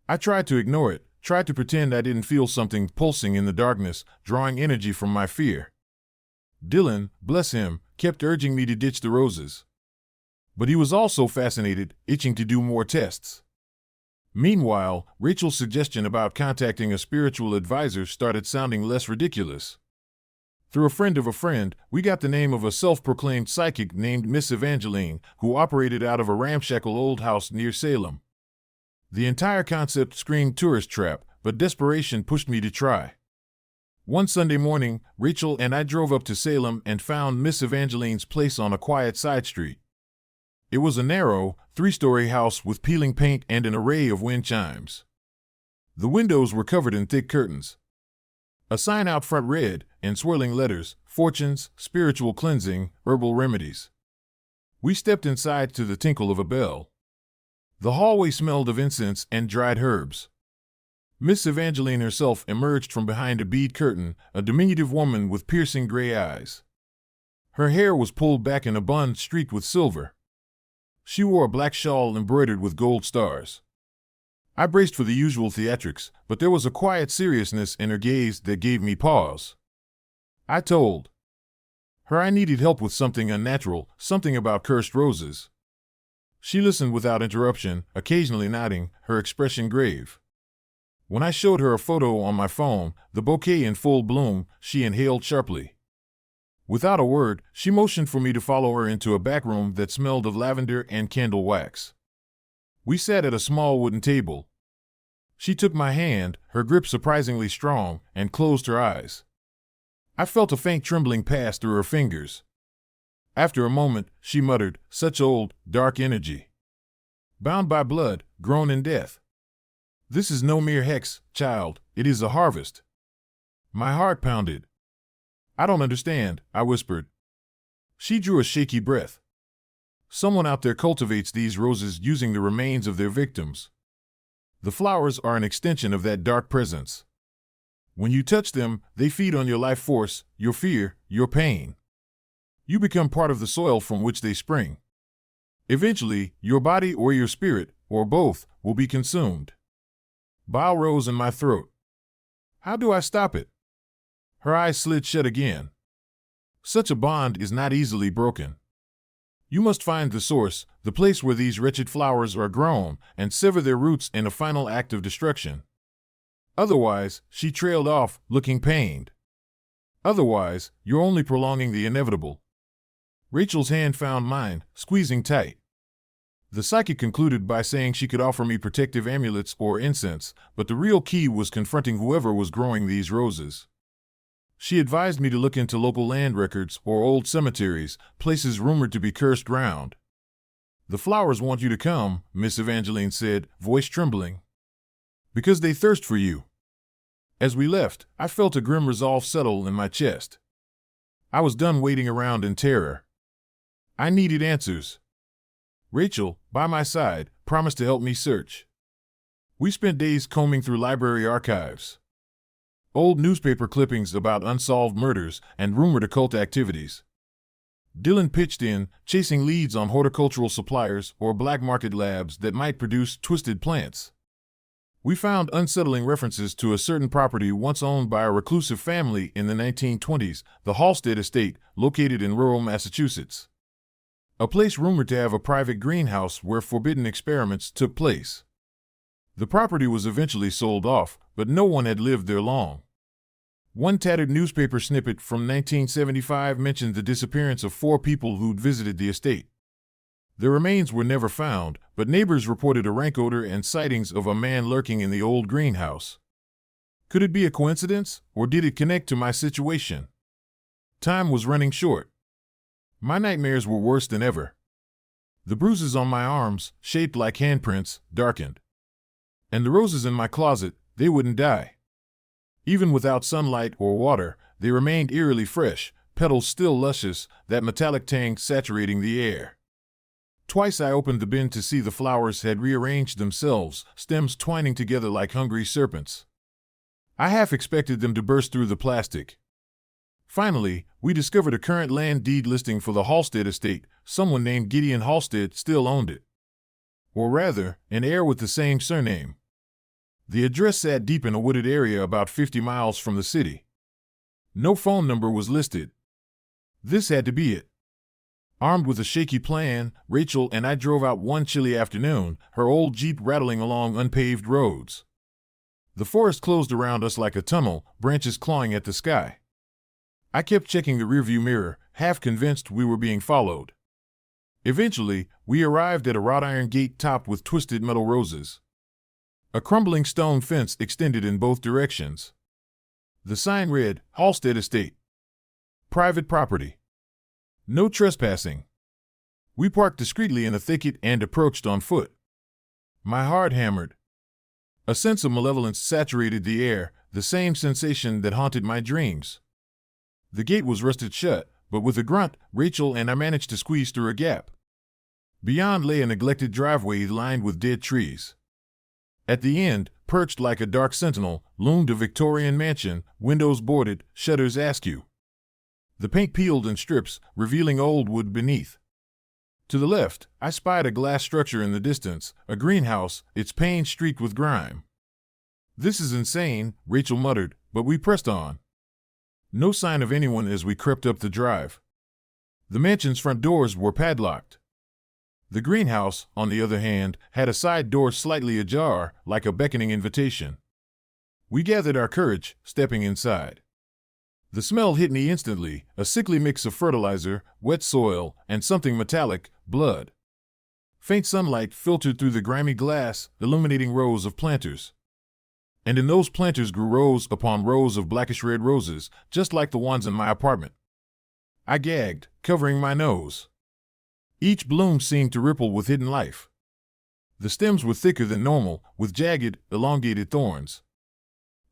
I tried to ignore it, tried to pretend I didn't feel something pulsing in the darkness, drawing energy from my fear. Dylan, bless him, kept urging me to ditch the roses. But he was also fascinated, itching to do more tests. Meanwhile, Rachel's suggestion about contacting a spiritual advisor started sounding less ridiculous. Through a friend of a friend, we got the name of a self-proclaimed psychic named Miss Evangeline, who operated out of a ramshackle old house near Salem. The entire concept screamed tourist trap, but desperation pushed me to try. One Sunday morning, Rachel and I drove up to Salem and found Miss Evangeline's place on a quiet side street. It was a narrow, 3-story house with peeling paint and an array of wind chimes. The windows were covered in thick curtains. A sign out front read, in swirling letters, "Fortunes, Spiritual Cleansing, Herbal Remedies." We stepped inside to the tinkle of a bell. The hallway smelled of incense and dried herbs. Miss Evangeline herself emerged from behind a bead curtain, a diminutive woman with piercing gray eyes. Her hair was pulled back in a bun streaked with silver. She wore a black shawl embroidered with gold stars. I braced for the usual theatrics, but there was a quiet seriousness in her gaze that gave me pause. I told her I needed help with something unnatural, something about cursed roses. She listened without interruption, occasionally nodding, her expression grave. When I showed her a photo on my phone, the bouquet in full bloom, she inhaled sharply. Without a word, she motioned for me to follow her into a back room that smelled of lavender and candle wax. We sat at a small wooden table. She took my hand, her grip surprisingly strong, and closed her eyes. I felt a faint trembling pass through her fingers. After a moment, she muttered, "Such old, dark energy. Bound by blood, grown in death. This is no mere hex, child, it is a harvest." My heart pounded. "I don't understand," I whispered. She drew a shaky breath. "Someone out there cultivates these roses using the remains of their victims. The flowers are an extension of that dark presence. When you touch them, they feed on your life force, your fear, your pain. You become part of the soil from which they spring. Eventually, your body or your spirit, or both, will be consumed." Bile rose in my throat. How do I stop it? Her eyes slid shut again. Such a bond is not easily broken. You must find the source, the place where these wretched flowers are grown, and sever their roots in a final act of destruction. Otherwise, she trailed off, looking pained. Otherwise, you're only prolonging the inevitable. Rachel's hand found mine, squeezing tight. The psychic concluded by saying she could offer me protective amulets or incense, but the real key was confronting whoever was growing these roses. She advised me to look into local land records or old cemeteries, places rumored to be cursed ground. "The flowers want you to come," Miss Evangeline said, voice trembling. "Because they thirst for you." As we left, I felt a grim resolve settle in my chest. I was done waiting around in terror. I needed answers. Rachel, by my side, promised to help me search. We spent days combing through library archives. Old newspaper clippings about unsolved murders and rumored occult activities. Dylan pitched in, chasing leads on horticultural suppliers or black market labs that might produce twisted plants. We found unsettling references to a certain property once owned by a reclusive family in the 1920s, the Halstead Estate, located in rural Massachusetts. A place rumored to have a private greenhouse where forbidden experiments took place. The property was eventually sold off, but no one had lived there long. One tattered newspaper snippet from 1975 mentioned the disappearance of 4 people who'd visited the estate. Their remains were never found, but neighbors reported a rank odor and sightings of a man lurking in the old greenhouse. Could it be a coincidence, or did it connect to my situation? Time was running short. My nightmares were worse than ever. The bruises on my arms, shaped like handprints, darkened. And the roses in my closet, they wouldn't die. Even without sunlight or water, they remained eerily fresh, petals still luscious, that metallic tang saturating the air. Twice I opened the bin to see the flowers had rearranged themselves, stems twining together like hungry serpents. I half expected them to burst through the plastic. Finally, we discovered a current land deed listing for the Halstead estate. Someone named Gideon Halstead still owned it. Or rather, an heir with the same surname. The address sat deep in a wooded area about 50 miles from the city. No phone number was listed. This had to be it. Armed with a shaky plan, Rachel and I drove out one chilly afternoon, her old Jeep rattling along unpaved roads. The forest closed around us like a tunnel, branches clawing at the sky. I kept checking the rearview mirror, half convinced we were being followed. Eventually, we arrived at a wrought iron gate topped with twisted metal roses. A crumbling stone fence extended in both directions. The sign read, Halstead Estate. Private property. No trespassing. We parked discreetly in a thicket and approached on foot. My heart hammered. A sense of malevolence saturated the air, the same sensation that haunted my dreams. The gate was rusted shut, but with a grunt, Rachel and I managed to squeeze through a gap. Beyond lay a neglected driveway lined with dead trees. At the end, perched like a dark sentinel, loomed a Victorian mansion, windows boarded, shutters askew. The paint peeled in strips, revealing old wood beneath. To the left, I spied a glass structure in the distance, a greenhouse, its panes streaked with grime. "This is insane," Rachel muttered, but we pressed on. No sign of anyone as we crept up the drive. The mansion's front doors were padlocked. The greenhouse, on the other hand, had a side door slightly ajar, like a beckoning invitation. We gathered our courage, stepping inside. The smell hit me instantly, a sickly mix of fertilizer, wet soil, and something metallic, blood. Faint sunlight filtered through the grimy glass, illuminating rows of planters. And in those planters grew rows upon rows of blackish-red roses, just like the ones in my apartment. I gagged, covering my nose. Each bloom seemed to ripple with hidden life. The stems were thicker than normal, with jagged, elongated thorns.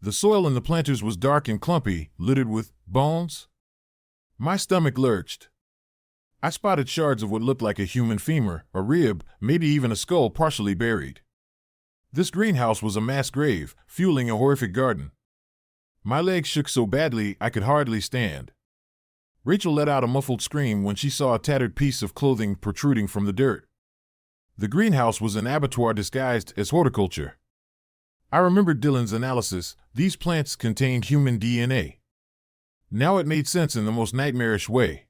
The soil in the planters was dark and clumpy, littered with bones. My stomach lurched. I spotted shards of what looked like a human femur, a rib, maybe even a skull partially buried. This greenhouse was a mass grave, fueling a horrific garden. My legs shook so badly I could hardly stand. Rachel let out a muffled scream when she saw a tattered piece of clothing protruding from the dirt. The greenhouse was an abattoir disguised as horticulture. I remembered Dylan's analysis: these plants contained human DNA. Now it made sense in the most nightmarish way.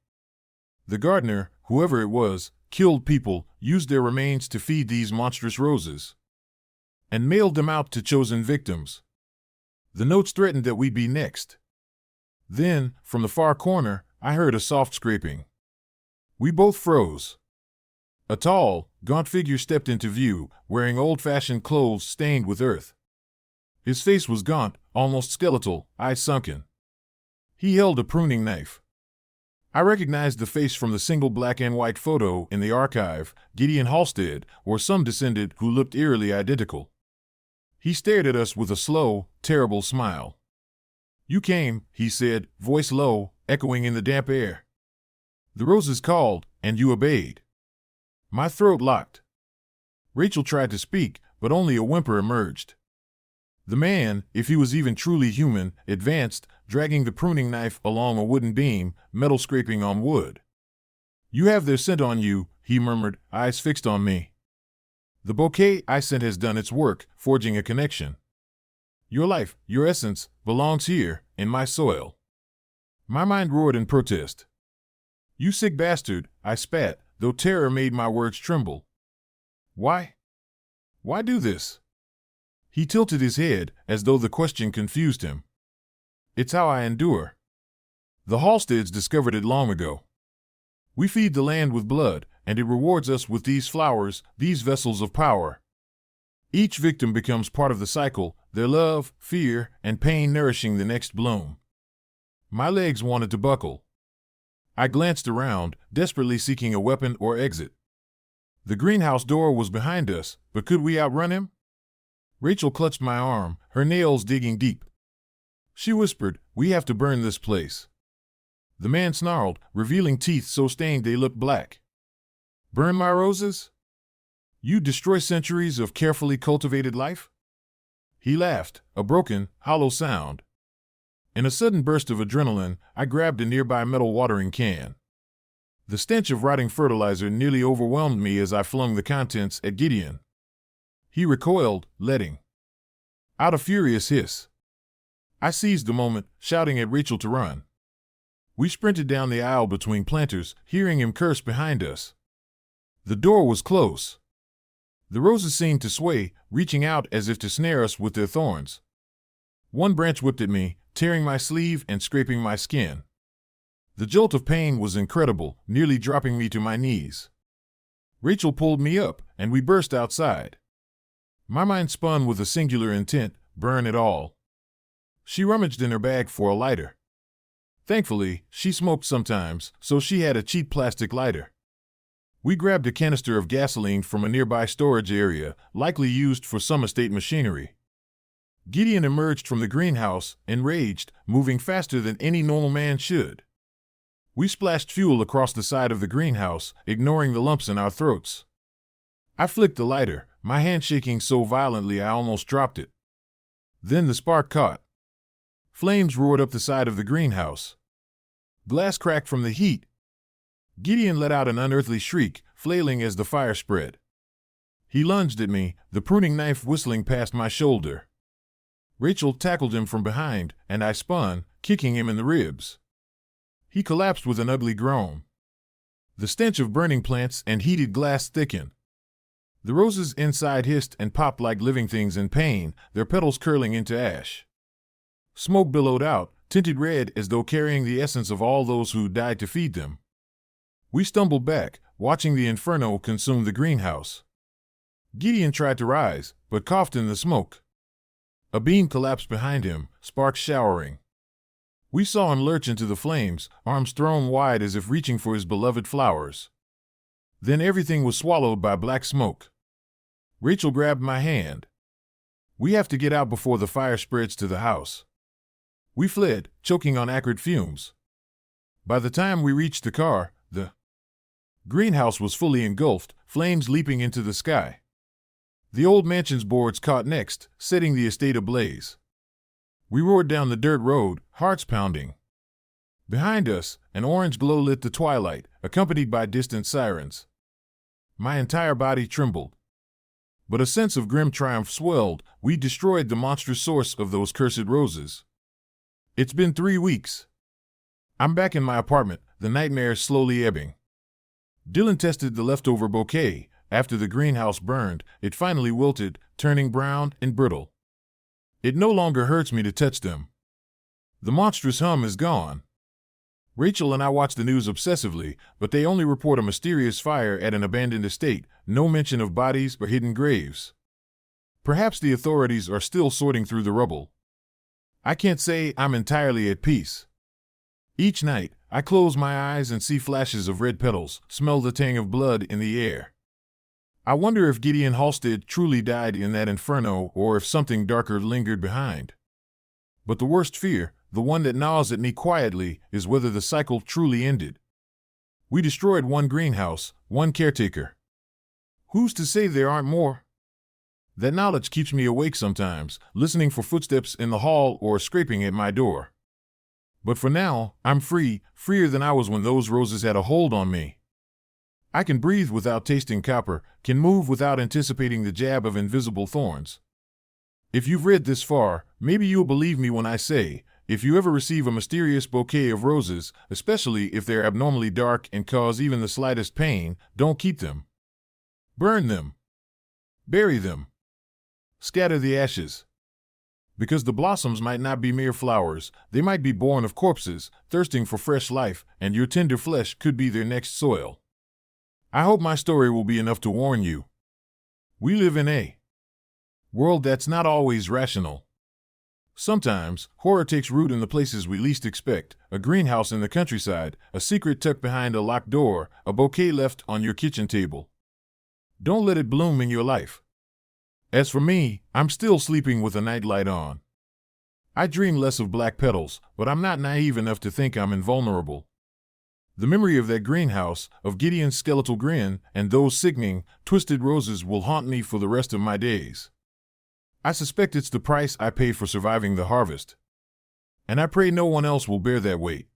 The gardener, whoever it was, killed people, used their remains to feed these monstrous roses, and mailed them out to chosen victims. The notes threatened that we'd be next. Then, from the far corner, I heard a soft scraping. We both froze. A tall, gaunt figure stepped into view, wearing old-fashioned clothes stained with earth. His face was gaunt, almost skeletal, eyes sunken. He held a pruning knife. I recognized the face from the single black and white photo in the archive, Gideon Halstead, or some descendant who looked eerily identical. He stared at us with a slow, terrible smile. "You came," he said, voice low, echoing in the damp air. "The roses called, and you obeyed." My throat locked. Rachel tried to speak, but only a whimper emerged. The man, if he was even truly human, advanced, dragging the pruning knife along a wooden beam, metal scraping on wood. "You have their scent on you," he murmured, eyes fixed on me. "The bouquet I sent has done its work, forging a connection. Your life, your essence, belongs here, in my soil." My mind roared in protest. "You sick bastard," I spat, though terror made my words tremble. "Why? Why do this?" He tilted his head, as though the question confused him. "It's how I endure. The Halsteads discovered it long ago. We feed the land with blood, and it rewards us with these flowers, these vessels of power. Each victim becomes part of the cycle, their love, fear, and pain nourishing the next bloom." My legs wanted to buckle. I glanced around, desperately seeking a weapon or exit. The greenhouse door was behind us, but could we outrun him? Rachel clutched my arm, her nails digging deep. She whispered, "We have to burn this place." The man snarled, revealing teeth so stained they looked black. "Burn my roses? You destroy centuries of carefully cultivated life?" He laughed, a broken, hollow sound. In a sudden burst of adrenaline, I grabbed a nearby metal watering can. The stench of rotting fertilizer nearly overwhelmed me as I flung the contents at Gideon. He recoiled, letting out a furious hiss. I seized the moment, shouting at Rachel to run. We sprinted down the aisle between planters, hearing him curse behind us. The door was close. The roses seemed to sway, reaching out as if to snare us with their thorns. One branch whipped at me, tearing my sleeve and scraping my skin. The jolt of pain was incredible, nearly dropping me to my knees. Rachel pulled me up, and we burst outside. My mind spun with a singular intent: burn it all. She rummaged in her bag for a lighter. Thankfully, she smoked sometimes, so she had a cheap plastic lighter. We grabbed a canister of gasoline from a nearby storage area, likely used for some estate machinery. Gideon emerged from the greenhouse, enraged, moving faster than any normal man should. We splashed fuel across the side of the greenhouse, ignoring the lumps in our throats. I flicked the lighter, my hand shaking so violently I almost dropped it. Then the spark caught. Flames roared up the side of the greenhouse. Glass cracked from the heat. Gideon let out an unearthly shriek, flailing as the fire spread. He lunged at me, the pruning knife whistling past my shoulder. Rachel tackled him from behind, and I spun, kicking him in the ribs. He collapsed with an ugly groan. The stench of burning plants and heated glass thickened. The roses inside hissed and popped like living things in pain, their petals curling into ash. Smoke billowed out, tinted red as though carrying the essence of all those who died to feed them. We stumbled back, watching the inferno consume the greenhouse. Gideon tried to rise, but coughed in the smoke. A beam collapsed behind him, sparks showering. We saw him lurch into the flames, arms thrown wide as if reaching for his beloved flowers. Then everything was swallowed by black smoke. Rachel grabbed my hand. "We have to get out before the fire spreads to the house." We fled, choking on acrid fumes. By the time we reached the car, the greenhouse was fully engulfed, flames leaping into the sky. The old mansion's boards caught next, setting the estate ablaze. We roared down the dirt road, hearts pounding. Behind us, an orange glow lit the twilight, accompanied by distant sirens. My entire body trembled. But a sense of grim triumph swelled. We destroyed the monstrous source of those cursed roses. It's been 3 weeks. I'm back in my apartment, the nightmares slowly ebbing. Dylan tested the leftover bouquet. After the greenhouse burned, it finally wilted, turning brown and brittle. It no longer hurts me to touch them. The monstrous hum is gone. Rachel and I watch the news obsessively, but they only report a mysterious fire at an abandoned estate, no mention of bodies or hidden graves. Perhaps the authorities are still sorting through the rubble. I can't say I'm entirely at peace. Each night, I close my eyes and see flashes of red petals, smell the tang of blood in the air. I wonder if Gideon Halstead truly died in that inferno or if something darker lingered behind. But the worst fear, the one that gnaws at me quietly, is whether the cycle truly ended. We destroyed one greenhouse, one caretaker. Who's to say there aren't more? That knowledge keeps me awake sometimes, listening for footsteps in the hall or scraping at my door. But for now, I'm free, freer than I was when those roses had a hold on me. I can breathe without tasting copper, can move without anticipating the jab of invisible thorns. If you've read this far, maybe you'll believe me when I say, if you ever receive a mysterious bouquet of roses, especially if they're abnormally dark and cause even the slightest pain, don't keep them. Burn them. Bury them. Scatter the ashes. Because the blossoms might not be mere flowers, they might be born of corpses, thirsting for fresh life, and your tender flesh could be their next soil. I hope my story will be enough to warn you. We live in a world that's not always rational. Sometimes, horror takes root in the places we least expect: a greenhouse in the countryside, a secret tucked behind a locked door, a bouquet left on your kitchen table. Don't let it bloom in your life. As for me, I'm still sleeping with a nightlight on. I dream less of black petals, but I'm not naive enough to think I'm invulnerable. The memory of that greenhouse, of Gideon's skeletal grin, and those sickening, twisted roses will haunt me for the rest of my days. I suspect it's the price I paid for surviving the harvest. And I pray no one else will bear that weight.